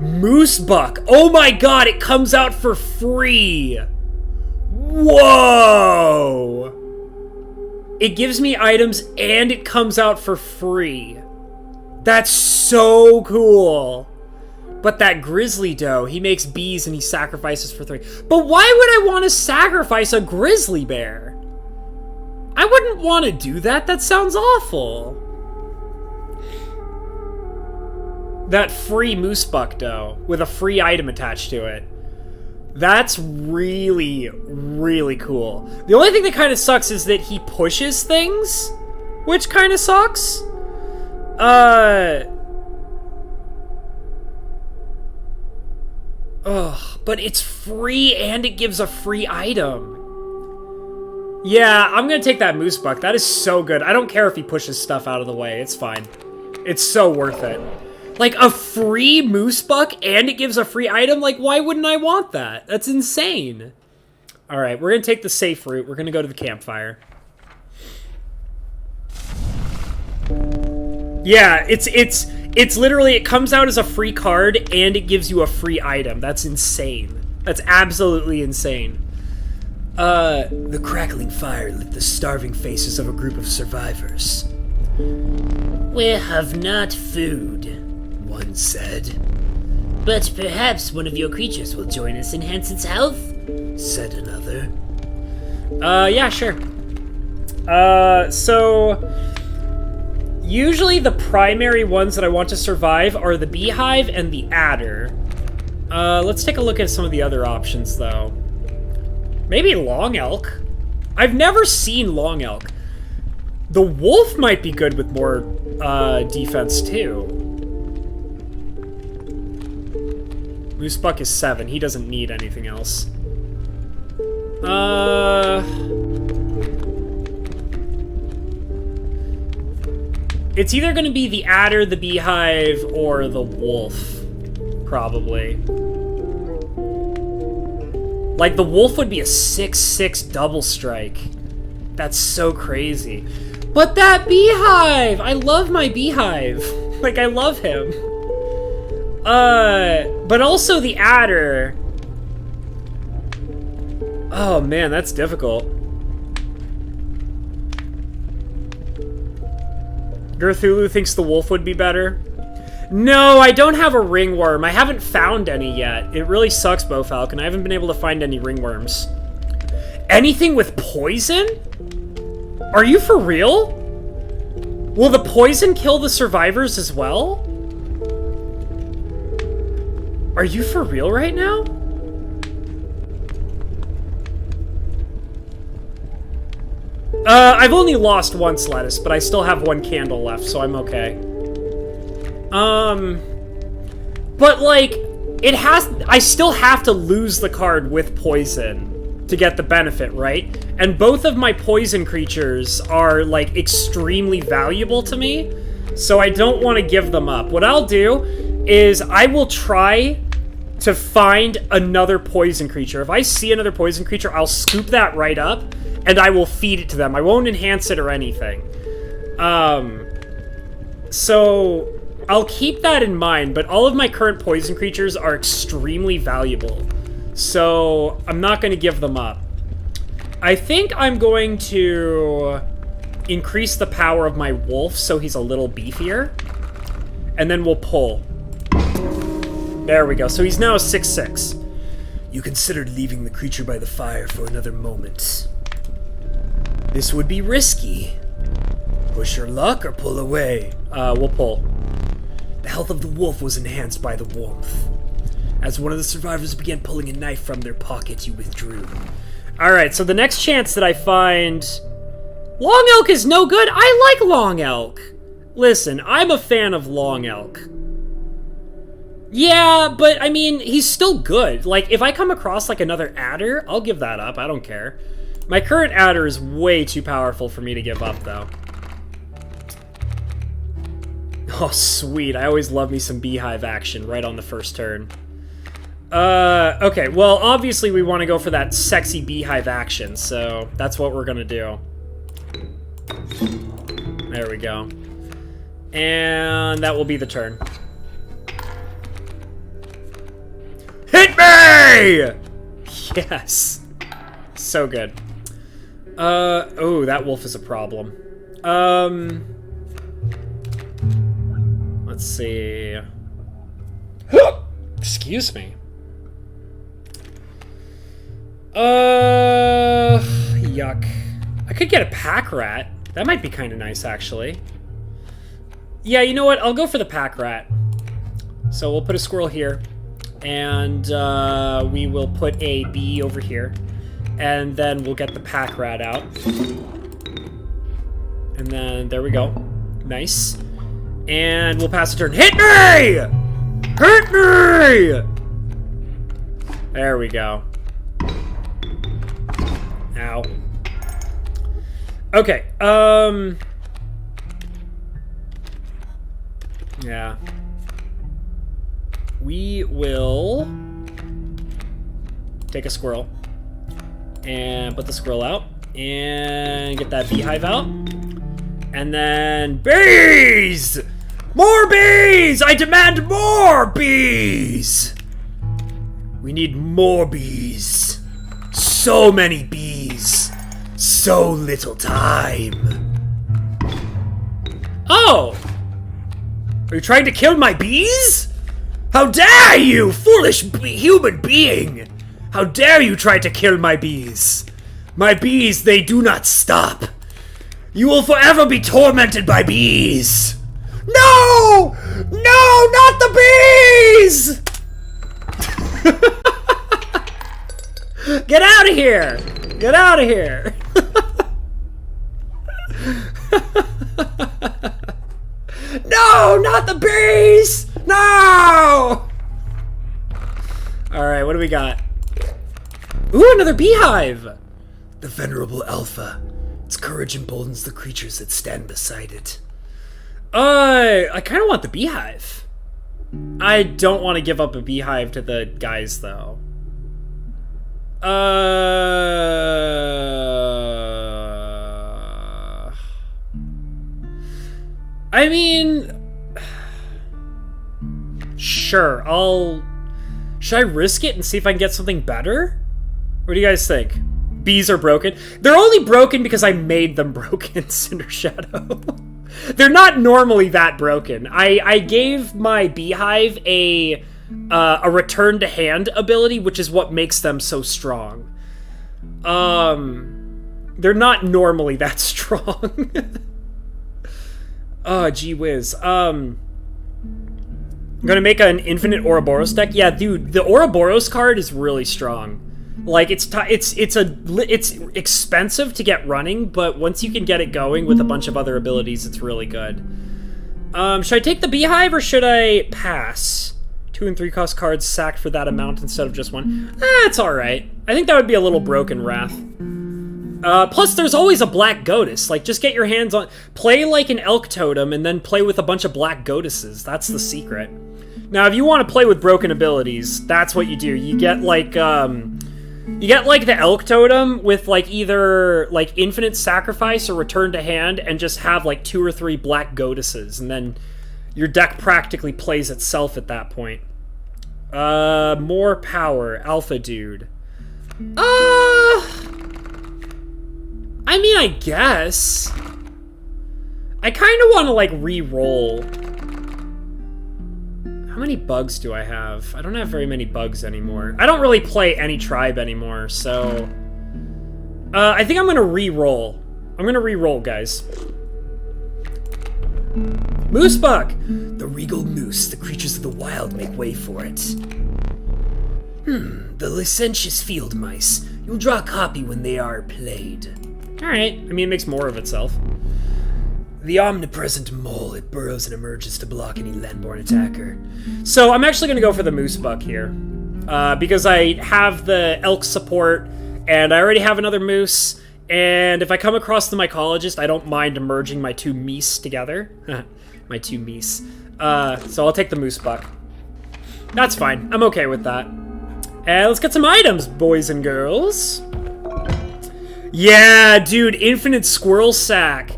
Moose Buck. Oh my god, it comes out for free! Whoa! It gives me items and it comes out for free. That's so cool. But that grizzly doe, he makes bees and he sacrifices for 3. But why would I want to sacrifice a grizzly bear? I wouldn't want to do that. That sounds awful. That free moose buck doe with a free item attached to it. That's really, really cool. The only thing that kind of sucks is that he pushes things, which kind of sucks. Ugh, but it's free and it gives a free item. Yeah, I'm gonna take that moose buck. That is so good. I don't care if he pushes stuff out of the way. It's fine. It's so worth it. Like, a free moose buck and it gives a free item? Like, why wouldn't I want that? That's insane. Alright, we're gonna take the safe route. We're gonna go to the campfire. Yeah, it's literally, it comes out as a free card and it gives you a free item. That's insane. That's absolutely insane. The crackling fire lit the starving faces of a group of survivors. We have not food, One said. but perhaps one of your creatures will join us in Hanson's health? Said another. Yeah, sure. So usually the primary ones that I want to survive are the beehive and the adder. Let's take a look at some of the other options, though. Maybe long elk. I've never seen long elk. The wolf might be good with more defense, too. Moose Buck is 7. He doesn't need anything else. It's either going to be the adder, the beehive, or the wolf. Probably. Like, the wolf would be a 6/6 double strike. That's so crazy. But that beehive! I love my beehive. Like, I love him. But also the adder. Oh man, that's difficult. Gerthulu thinks the wolf would be better. No, I don't have a ringworm. I haven't found any yet. It really sucks, Bowfalcon. I haven't been able to find any ringworms. Anything with poison? Are you for real? Will the poison kill the survivors as well? Are you for real right now? I've only lost once, Lettuce, but I still have 1 candle left, so I'm okay. But like, I still have to lose the card with poison to get the benefit, right? And both of my poison creatures are, like, extremely valuable to me, so I don't want to give them up. What I'll do is I will try to find another poison creature. If I see another poison creature, I'll scoop that right up, and I will feed it to them. I won't enhance it or anything. So I'll keep that in mind, but all of my current poison creatures are extremely valuable, so I'm not going to give them up. I think I'm going to increase the power of my wolf so he's a little beefier, and then we'll pull. There we go. So he's now a 6/6. You considered leaving the creature by the fire for another moment. This would be risky. Push your luck or pull away. We'll pull. The health of the wolf was enhanced by the warmth. As one of the survivors began pulling a knife from their pocket, you withdrew. Alright, so the next chance that I find... Long elk is no good. I like long elk. Listen, I'm a fan of long elk. Yeah, but I mean, he's still good. Like, if I come across like another adder, I'll give that up. I don't care. My current adder is way too powerful for me to give up, though. Oh, sweet. I always love me some beehive action right on the first turn. Okay, well, obviously we want to go for that sexy beehive action, so that's what we're gonna do. There we go. And that will be the turn. Hit me! Yes. So good. Oh, that wolf is a problem. Let's see. Excuse me. Yuck. I could get a pack rat. That might be kind of nice, actually. Yeah, you know what? I'll go for the pack rat. So we'll put a squirrel here. And we will put a bee over here. And then we'll get the pack rat out. And then, there we go. Nice. And we'll pass the turn. Hit me! Hit me! There we go. Ow. Okay, yeah. We will take a squirrel and put the squirrel out and get that beehive out. And then bees! More bees! I demand more bees! We need more bees. So many bees. so little time. Oh! Are you trying to kill my bees? How dare you, foolish human being! How dare you try to kill my bees? My bees, they do not stop. You will forever be tormented by bees. No! No, not the bees! Get out of here! Get out of here! No, not the bees! No! Alright, what do we got? Ooh, another beehive! The venerable Alpha. Its courage emboldens the creatures that stand beside it. I kind of want the beehive. I don't want to give up a beehive to the guys, though. I mean... Sure, should I risk it and see if I can get something better? What do you guys think? Bees are broken. They're only broken because I made them broken, Cinder Shadow. They're not normally that broken. I gave my beehive a return to hand ability, which is what makes them so strong. They're not normally that strong. Oh, gee whiz. I'm gonna make an infinite Ouroboros deck. Yeah, dude, the Ouroboros card is really strong. Like, it's expensive to get running, but once you can get it going with a bunch of other abilities, it's really good. Should I take the beehive or should I pass? 2 and 3 cost cards sacked for that amount instead of just 1. It's alright. I think that would be a little broken wrath. Plus, there's always a black goddess. Like, just get your hands on... Play like an elk totem and then play with a bunch of black goddesses. That's the secret. Now, if you want to play with broken abilities, that's what you do. You get, like, the elk totem with, like, either, like, infinite sacrifice or return to hand and just have, like, 2 or 3 black goddesses. And then your deck practically plays itself at that point. More power. Alpha dude. I mean, I guess. I kind of want to, like, re-roll. How many bugs do I have? I don't have very many bugs anymore. I don't really play any tribe anymore, so... I think I'm going to re-roll. I'm going to re-roll, guys. Moose buck! The regal moose, the creatures of the wild make way for it. The licentious field mice. You'll draw a copy when they are played. Alright, I mean, it makes more of itself. The omnipresent mole, it burrows and emerges to block any landborne attacker. So I'm actually going to go for the moose buck here. Because I have the elk support, and I already have another moose, and if I come across the mycologist, I don't mind merging my 2 meese together. My 2 meese. So I'll take the moose buck. That's fine. I'm okay with that. And let's get some items, boys and girls. Yeah, dude, infinite squirrel sack.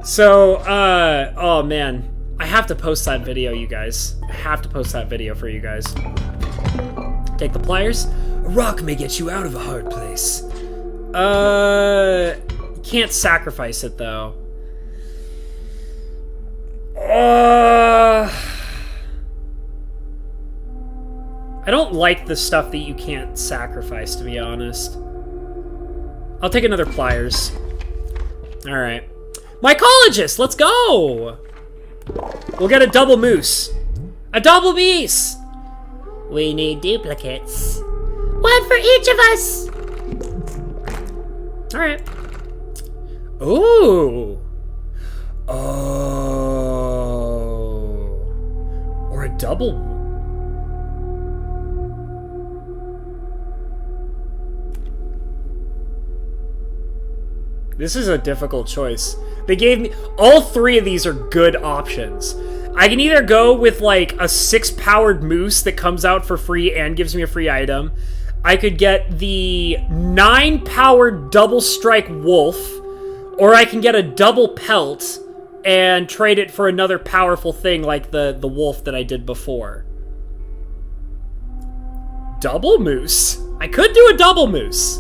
So, oh man. I have to post that video, you guys. I have to post that video for you guys. Take the pliers. A rock may get you out of a hard place. You can't sacrifice it, though. I don't like the stuff that you can't sacrifice, to be honest. I'll take another pliers. Alright. Mycologist, let's go! We'll get a double moose. A double beast! We need duplicates. One for each of us! Alright. Ooh! Oh. Or a double. This is a difficult choice. They gave me... All 3 of these are good options. I can either go with, like, a 6-powered moose that comes out for free and gives me a free item. I could get the 9-powered double strike wolf. Or I can get a double pelt and trade it for another powerful thing like the wolf that I did before. Double moose? I could do a double moose.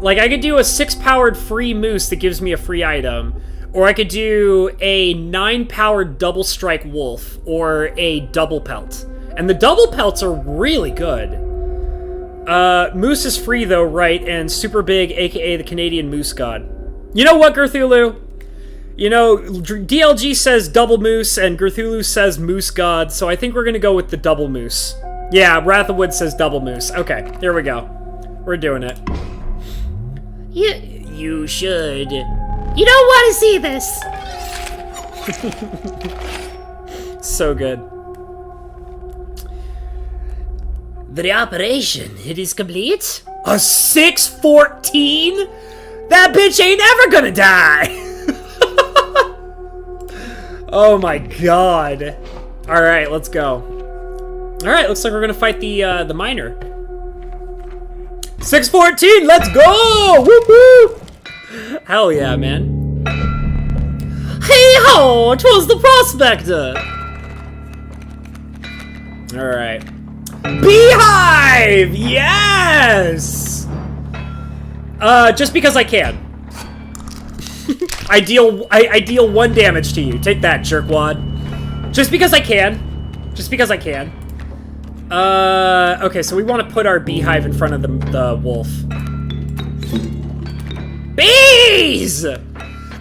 Like, I could do a 6-powered free moose that gives me a free item. Or I could do a 9-powered double strike wolf. Or a double pelt. And the double pelts are really good. Moose is free though, right? And super big, aka the Canadian Moose God. You know what, Gerthulu? You know, DLG says double moose, and Gerthulu says moose god, so I think we're gonna go with the double moose. Yeah, Wrath of Wood says double moose. Okay, here we go. We're doing it. You should. You don't want to see this. So good. The operation, it is complete. A 614? That bitch ain't ever gonna die! Oh my god. Alright, let's go. Alright, looks like we're gonna fight the miner. 614, let's go! Whoop whoop! Hell yeah, man. Hey-ho, 'twas the prospector. Alright. Beehive! Yes! Just because I can. I deal 1 damage to you. Take that, jerkwad. Just because I can. Just because I can. Okay, so we want to put our beehive in front of the wolf. Bees!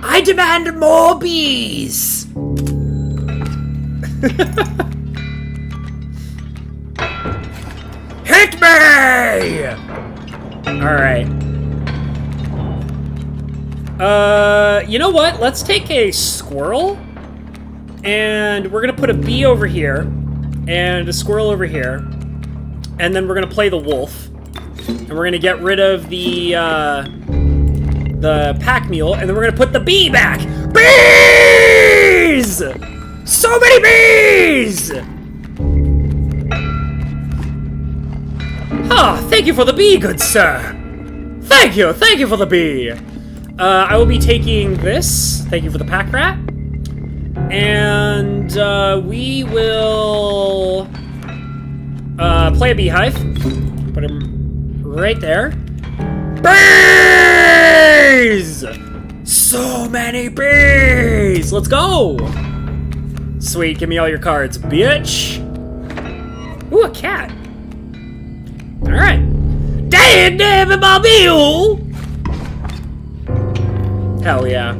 I demand more bees! Hit me! Alright. You know what? Let's take a squirrel, and we're gonna put a bee over here, and a squirrel over here, and then we're gonna play the wolf, and we're gonna get rid of the pack mule, and then we're gonna put the bee back. Bees! So many bees! Ah, thank you for the bee, good sir. Thank you for the bee. I will be taking this. Thank you for the pack rat. And we will play a beehive. Put him right there. Bees! So many bees! Let's go! Sweet, give me all your cards, bitch. Ooh, a cat. Alright. Damn, damn, my mule! Hell yeah.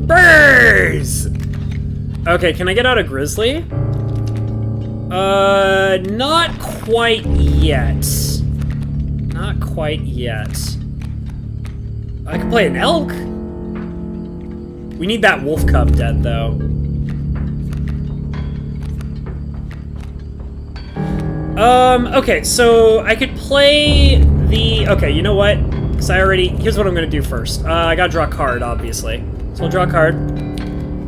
Bees! Okay, can I get out a grizzly? Not quite yet. Not quite yet. I can play an elk. We need that wolf cub dead, though. Okay, so I could play the... Okay, you know what? Because I already... Here's what I'm going to do first. I gotta draw a card, obviously. So we'll draw a card.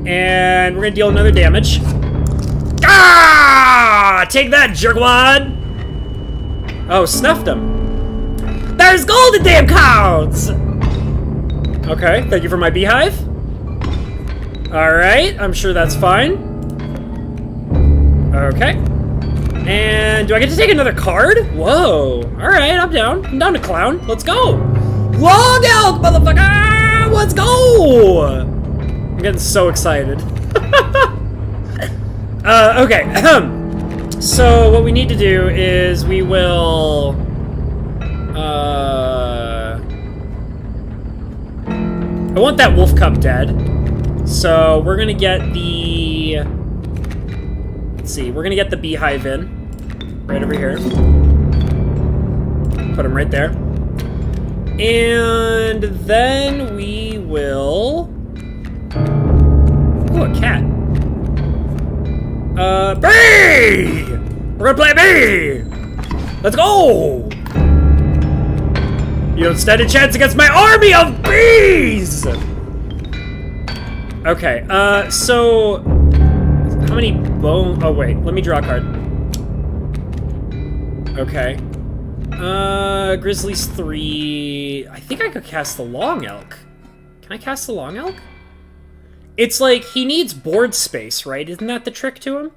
And we're going to deal another damage. Ah! Take that, jerkwad! Oh, snuffed him. There's gold in damn cards! Okay, thank you for my beehive. Alright, I'm sure that's fine. Okay. And do I get to take another card? Whoa. Alright, I'm down. I'm down to clown. Let's go. Long elk, motherfucker! Let's go! I'm getting so excited. Okay. So what we need to do is we will... I want that wolf cub dead. So we're gonna get the... Let's see, we're gonna get the beehive in. Right over here. Put him right there. And then we will... Ooh, a cat. Bee! We're gonna play bee! Let's go! You don't stand a chance against my army of bees! Okay, so... How many bone... Oh, wait. Let me draw a card. Okay. Grizzly's 3... I think I could cast the Long Elk. Can I cast the Long Elk? It's like, he needs board space, right? Isn't that the trick to him?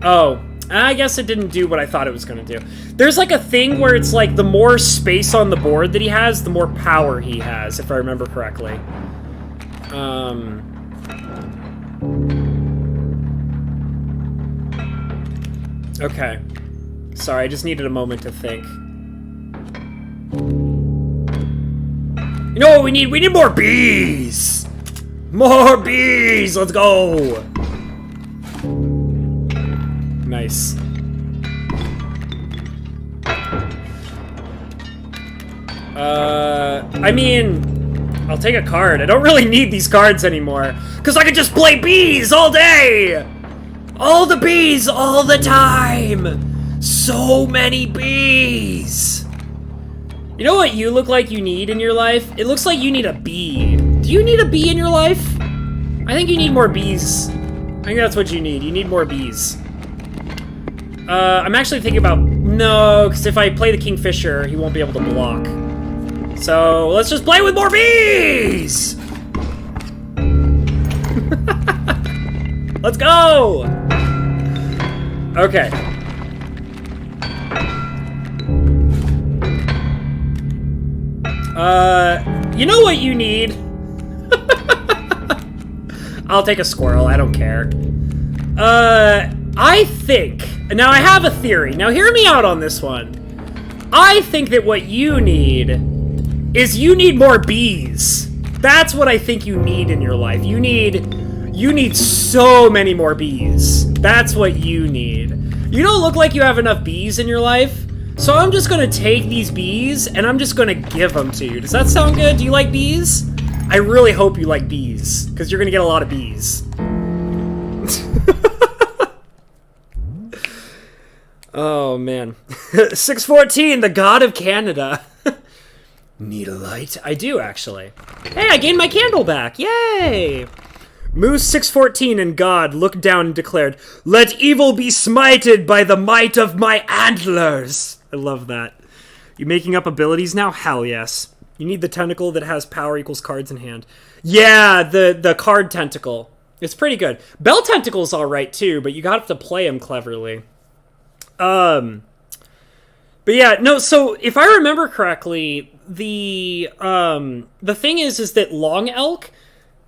Oh, I guess it didn't do what I thought it was going to do. There's like a thing where it's like the more space on the board that he has, the more power he has, if I remember correctly. Okay. Sorry, I just needed a moment to think. You know what we need? We need more bees! More bees! Let's go! Nice. I mean, I'll take a card. I don't really need these cards anymore, because I can just play bees all day! All the bees, all the time! So many bees! You know what you look like you need in your life? It looks like you need a bee. Do you need a bee in your life? I think you need more bees. I think that's what you need. You need more bees. I'm actually thinking about... No, because if I play the Kingfisher, he won't be able to block. So, let's just play with more bees! Let's go! Okay. You know what you need? I'll take a squirrel, I don't care. I think... Now, I have a theory. Now, hear me out on this one. I think that what you need is you need more bees. That's what I think you need in your life. You need so many more bees. That's what you need. You don't look like you have enough bees in your life, so I'm just gonna take these bees and I'm just gonna give them to you. Does that sound good? Do you like bees? I really hope you like bees, because you're gonna get a lot of bees. Oh, man. 614, the god of Canada. Need a light? I do, actually. Hey, I gained my candle back. Yay! Moose 614 and God looked down and declared, "Let evil be smited by the might of my antlers." I love that. You making up abilities now? Hell yes. You need the tentacle that has power equals cards in hand. Yeah, the card tentacle. It's pretty good. Bell tentacle's alright too, but you gotta have to play him cleverly. But yeah, no, so if I remember correctly, the thing is that Long Elk,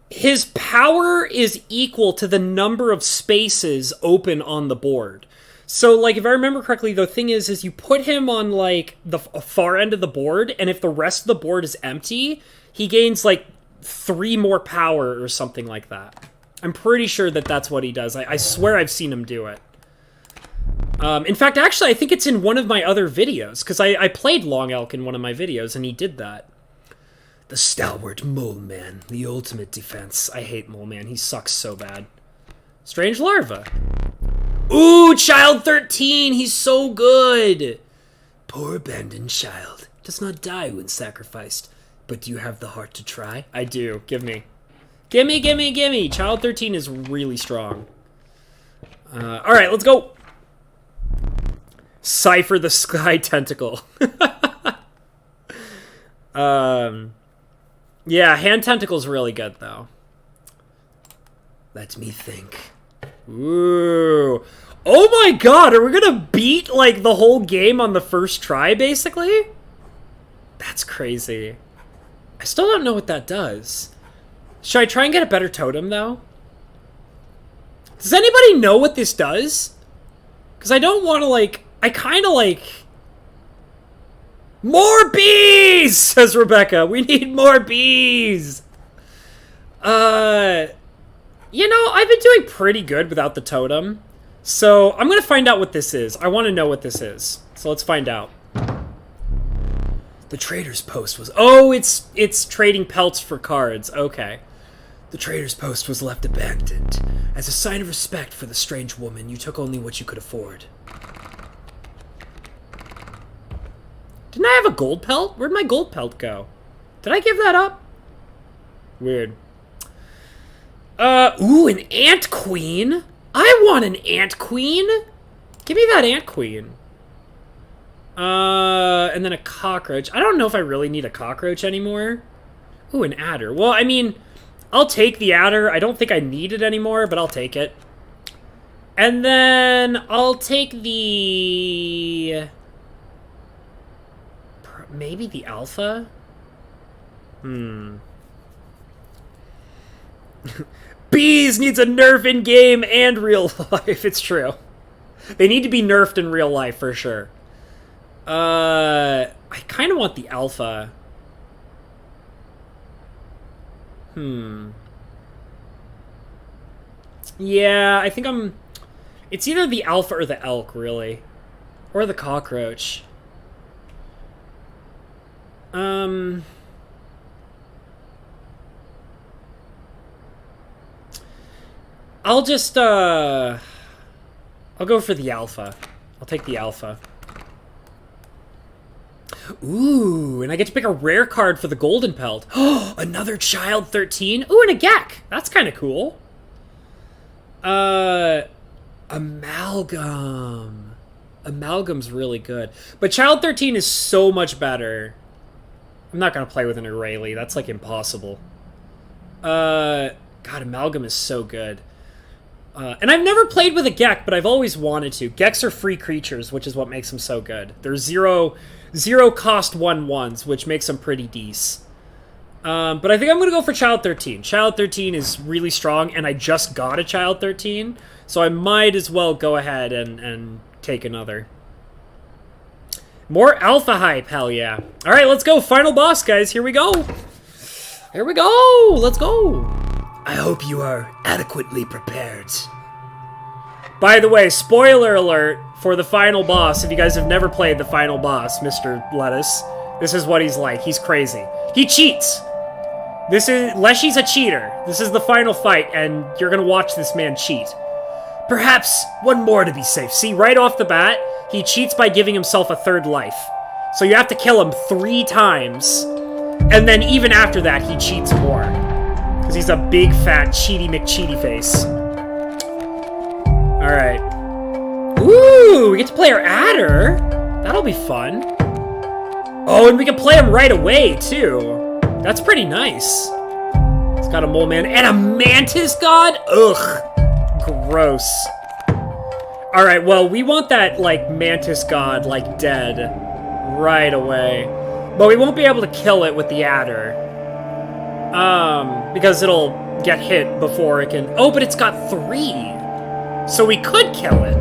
his power is equal to the number of spaces open on the board. So, like, if I remember correctly, the thing is you put him on, like, the far end of the board, and if the rest of the board is empty, he gains, like, 3 more power or something like that. I'm pretty sure that that's what he does. I swear I've seen him do it. In fact, actually, I think it's in one of my other videos, because I played Long Elk in one of my videos, and he did that. The stalwart Mole Man, the ultimate defense. I hate Mole Man, he sucks so bad. Strange Larva. Ooh, Child 13, he's so good! Poor abandoned child. Does not die when sacrificed. But do you have the heart to try? I do. Give me. Gimme, gimme, gimme! Child 13 is really strong. Alright, let's go! Cypher the Sky Tentacle. Yeah, Hand Tentacle's really good, though. Let me think. Ooh. Oh my god, are we gonna beat, like, the whole game on the first try, basically? That's crazy. I still don't know what that does. Should I try and get a better totem, though? Does anybody know what this does? Because I don't want to, like... I kind of, like... More bees! Says Rebecca. We need more bees! You know, I've been doing pretty good without the totem. So, I'm going to find out what this is. I want to know what this is. So, let's find out. The trader's post was... Oh, it's trading pelts for cards. Okay. The trader's post was left abandoned. As a sign of respect for the strange woman, you took only what you could afford. Didn't I have a gold pelt? Where'd my gold pelt go? Did I give that up? Weird. Ooh, an ant queen? I want an ant queen! Give me that ant queen. And then a cockroach. I don't know if I really need a cockroach anymore. Ooh, an adder. Well, I mean, I'll take the adder. I don't think I need it anymore, but I'll take it. And then I'll take the... maybe the alpha? Bees needs a nerf in game and real life. It's true. They need to be nerfed in real life for sure. I kind of want the alpha. Yeah, I think I'm... It's either the alpha or the elk, really. Or the cockroach. I'll just, I'll go for the alpha. I'll take the alpha. Ooh, and I get to pick a rare card for the golden pelt. Oh, another child 13. Ooh, and a Gek. That's kind of cool. Amalgam. Amalgam's really good. But child 13 is so much better. I'm not going to play with an Aurelie. That's, like, impossible. God, Amalgam is so good. And I've never played with a Gek, but I've always wanted to. Geks are free creatures, which is what makes them so good. They're zero cost 1/1s, which makes them pretty decent. But I think I'm going to go for Child 13. Child 13 is really strong, and I just got a Child 13, so I might as well go ahead and take another. More alpha hype, hell yeah. All right, let's go. Final boss, guys. Here we go. Here we go. Let's go. I hope you are adequately prepared. By the way, spoiler alert for the final boss. If you guys have never played the final boss, Mr. Lettuce, this is what he's like. He's crazy. He cheats. Leshy's a cheater. This is the final fight, and you're gonna watch this man cheat. Perhaps one more to be safe. See, right off the bat, he cheats by giving himself a third life. So you have to kill him 3 times, and then even after that, he cheats more. Because he's a big, fat, cheaty McCheaty face. Alright. Ooh, we get to play our adder. That'll be fun. Oh, and we can play him right away, too. That's pretty nice. It's got a mole man and a mantis god? Ugh. Gross. Alright, well, we want that, like, mantis god, like, dead right away. But we won't be able to kill it with the adder. Because it'll get hit before it can... Oh, but it's got 3. So we could kill it.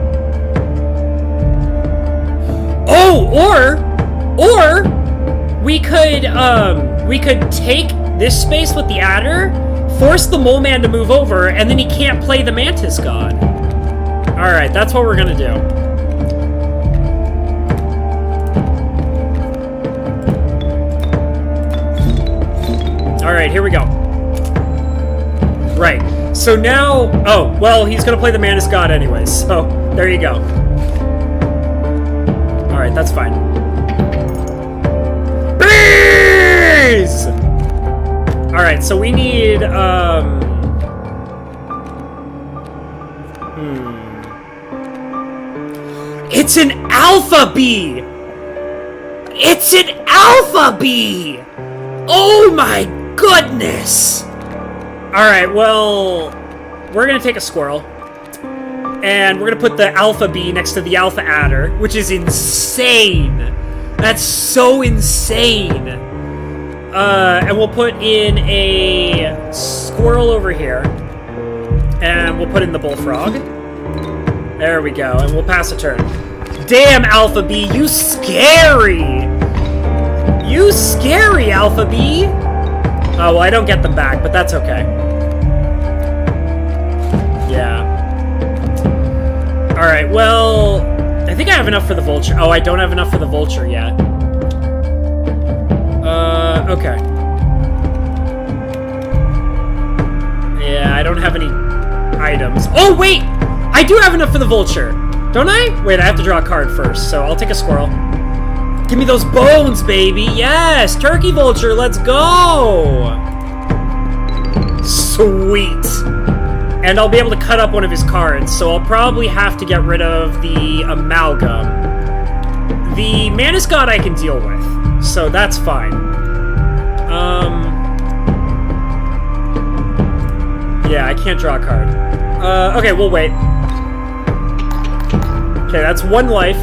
Oh, or we could take this space with the adder, force the mole man to move over, and then he can't play the mantis god. Alright, that's what we're gonna do. Alright, here we go. Right. So now... Oh, well, he's gonna play the mantis god anyways, so there you go. Alright, that's fine. Bees! Alright, so we need, It's an alpha bee! It's an alpha bee! Oh my goodness! Alright, well, we're gonna take a squirrel. And we're gonna put the alpha bee next to the alpha adder, which is insane! That's so insane! And we'll put in a squirrel over here. And we'll put in the bullfrog. There we go, and we'll pass a turn. Damn, Alpha B, you scary! You scary, Alpha B! Oh, well, I don't get them back, but that's okay. Yeah. Alright, well... I think I have enough for the vulture. Oh, I don't have enough for the vulture yet. Okay. Yeah, I don't have any items. Oh, wait! I do have enough for the vulture. Don't I? Wait, I have to draw a card first, so I'll take a squirrel. Give me those bones, baby! Yes! Turkey vulture, let's go! Sweet! And I'll be able to cut up one of his cards, so I'll probably have to get rid of the amalgam. The Manus God I can deal with, so that's fine. Yeah, I can't draw a card. Okay, we'll wait. Okay, that's 1 life.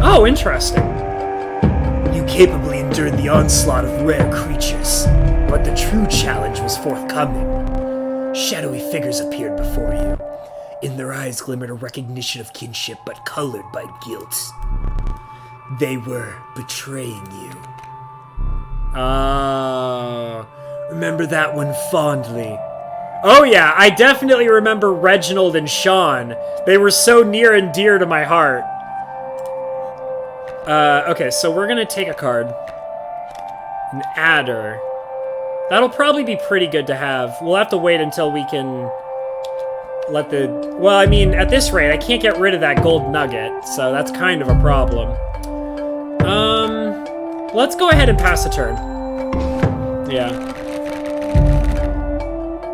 Oh, interesting. You capably endured the onslaught of rare creatures, but the true challenge was forthcoming. Shadowy figures appeared before you. In their eyes glimmered a recognition of kinship, but colored by guilt. They were betraying you. Remember that one fondly. Oh yeah, I definitely remember Reginald and Sean. They were so near and dear to my heart. Okay, so we're gonna take a card. An adder. That'll probably be pretty good to have. We'll have to wait until we can let the... Well, I mean, at this rate, I can't get rid of that gold nugget, so that's kind of a problem. Let's go ahead and pass a turn. Yeah.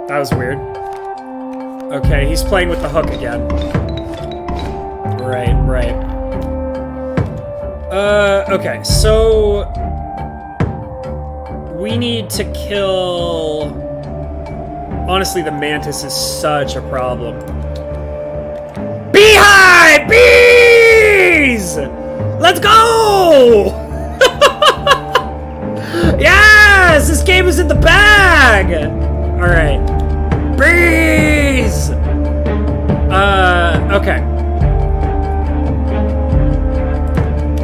That was weird. Okay, he's playing with the hook again. Right. Okay, so... we need to kill... Honestly, the mantis is such a problem. Beehive! Bees! Let's go! Yes! This game is in the bag! Alright. Bees! Okay.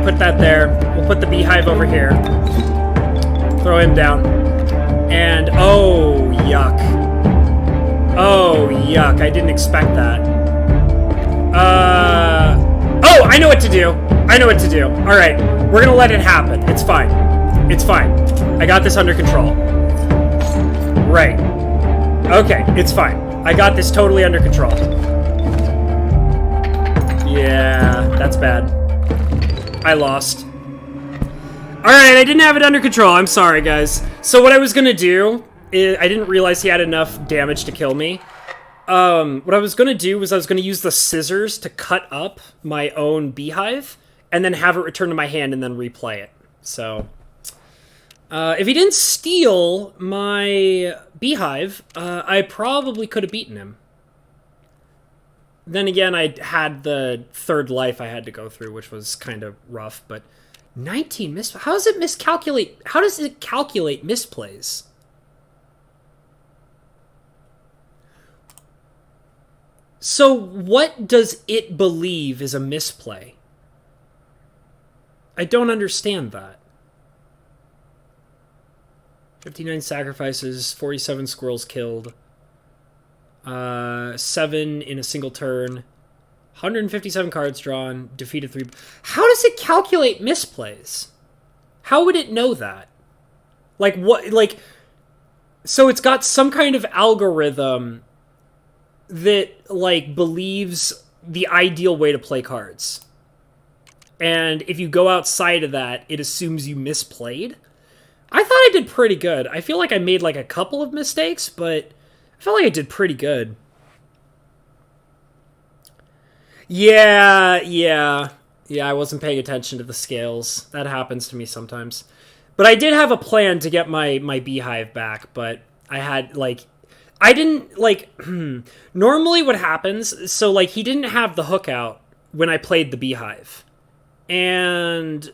Put that there. We'll put the beehive over here. Throw him down. And, oh, yuck. Oh, yuck. I didn't expect that. Oh, I know what to do. Alright. We're gonna let it happen. It's fine. I got this under control. Right. Okay, it's fine. I got this totally under control. Yeah, that's bad. I lost. Alright, I didn't have it under control. I'm sorry, guys. So what I was gonna do is... I didn't realize he had enough damage to kill me. What I was gonna do was I was gonna use the scissors to cut up my own beehive, and then have it return to my hand and then replay it. So... if he didn't steal my beehive, I probably could have beaten him. Then again, I had the 3rd life I had to go through, which was kind of rough, but 19 how does it miscalculate? How does it calculate misplays? So what does it believe is a misplay? I don't understand that. 59 sacrifices, 47 squirrels killed, 7 in a single turn, 157 cards drawn, defeated 3... How does it calculate misplays? How would it know that? Like, what, like... So it's got some kind of algorithm that, like, believes the ideal way to play cards. And if you go outside of that, it assumes you misplayed? I thought I did pretty good. I feel like I made, like, a couple of mistakes, but I felt like I did pretty good. Yeah, I wasn't paying attention to the scales. That happens to me sometimes. But I did have a plan to get my beehive back, but I had, like... I didn't, like... Normally what happens... So, like, he didn't have the hook out when I played the beehive. And...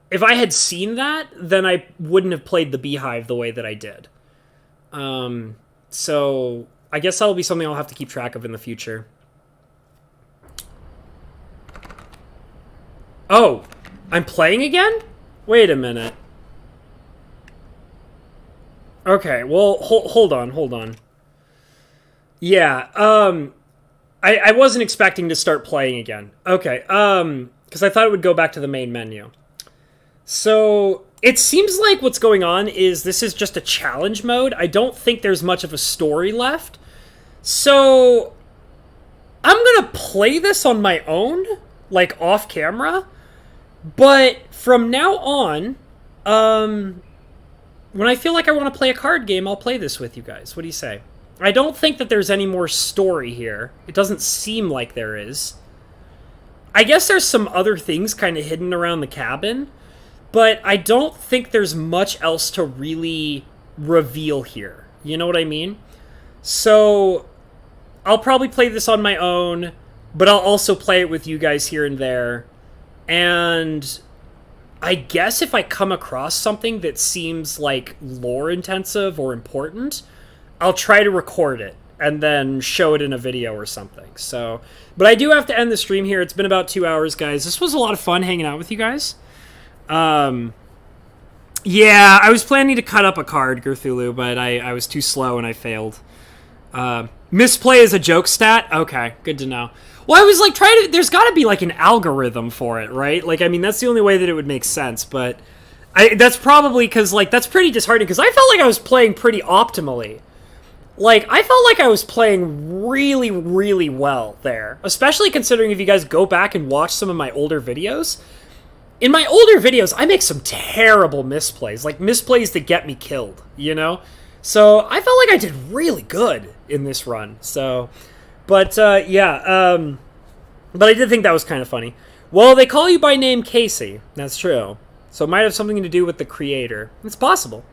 if I had seen that, then I wouldn't have played the beehive the way that I did. So I guess that'll be something I'll have to keep track of in the future. Oh, I'm playing again? Wait a minute. Okay, well, hold on. Yeah, I wasn't expecting to start playing again. Okay, because I thought it would go back to the main menu. So, it seems like what's going on is this is just a challenge mode. I don't think there's much of a story left. So, I'm gonna play this on my own, like off camera. But from now on, when I feel like I want to play a card game, I'll play this with you guys. What do you say? I don't think that there's any more story here. It doesn't seem like there is. I guess there's some other things kind of hidden around the cabin. But I don't think there's much else to really reveal here. You know what I mean? So, I'll probably play this on my own, but I'll also play it with you guys here and there. And I guess if I come across something that seems like lore intensive or important, I'll try to record it and then show it in a video or something. So, but I do have to end the stream here. It's been about 2 hours, guys. This was a lot of fun hanging out with you guys. Yeah, I was planning to cut up a card, Gerthulu, but I was too slow and I failed. Misplay is a joke stat? Okay, good to know. Well, I was like trying to... There's got to be like an algorithm for it, right? Like, I mean, that's the only way that it would make sense, but... that's probably because, like, that's pretty disheartening, because I felt like I was playing pretty optimally. Like, I felt like I was playing really, really well there. Especially considering if you guys go back and watch some of my older videos. In my older videos, I make some terrible misplays. Like, misplays that get me killed, you know? So, I felt like I did really good in this run. So, but, yeah. But I did think that was kind of funny. Well, they call you by name Kaycee. That's true. So it might have something to do with the creator. It's possible.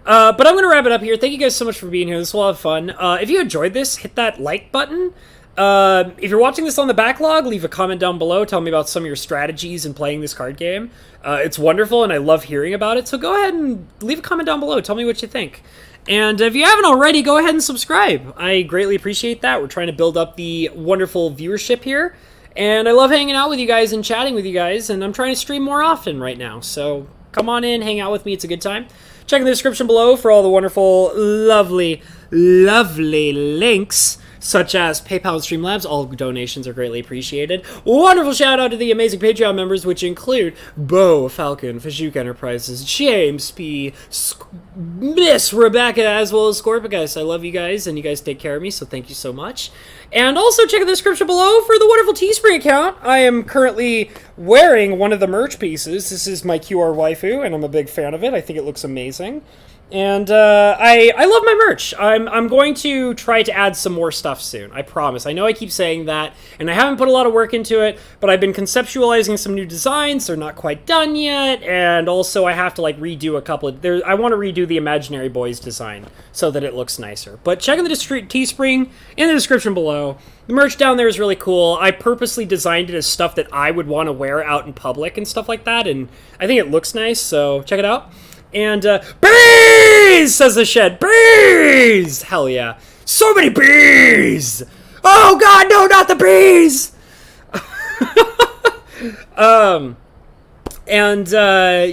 But I'm going to wrap it up here. Thank you guys so much for being here. This was a lot of fun. If you enjoyed this, hit that like button. If you're watching this on the backlog, leave a comment down below. Tell me about some of your strategies in playing this card game. It's wonderful, and I love hearing about it. So go ahead and leave a comment down below. Tell me what you think. And if you haven't already, go ahead and subscribe. I greatly appreciate that. We're trying to build up the wonderful viewership here. And I love hanging out with you guys and chatting with you guys, and I'm trying to stream more often right now. So come on in, hang out with me. It's a good time. Check in the description below for all the wonderful, lovely, lovely links, such as PayPal and Streamlabs. All donations are greatly appreciated. Wonderful shout out to the amazing Patreon members, which include Bo, Falcon, Fajuk Enterprises, James P, Miss Rebecca, as well as Scorpicus. I love you guys, and you guys take care of me, so thank you so much. And also check in the description below for the wonderful Teespring account. I am currently wearing one of the merch pieces. This is my QR waifu, and I'm a big fan of it. I think it looks amazing. And I love my merch. I'm going to try to add some more stuff soon. I promise. I know I keep saying that, and I haven't put a lot of work into it, but I've been conceptualizing some new designs. They're not quite done yet, and also I have to like redo a couple of... I want to redo the Imaginary Boys design so that it looks nicer. But check in the Teespring in the description below. The merch down there is really cool. I purposely designed it as stuff that I would want to wear out in public and stuff like that, and I think it looks nice, so check it out. And, bees, says the shed. Bees! Hell yeah. So many bees! Oh god, no, not the bees!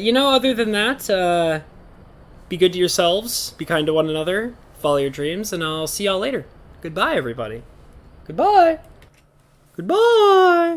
You know, other than that, be good to yourselves, be kind to one another, follow your dreams, and I'll see y'all later. Goodbye, everybody. Goodbye. Goodbye.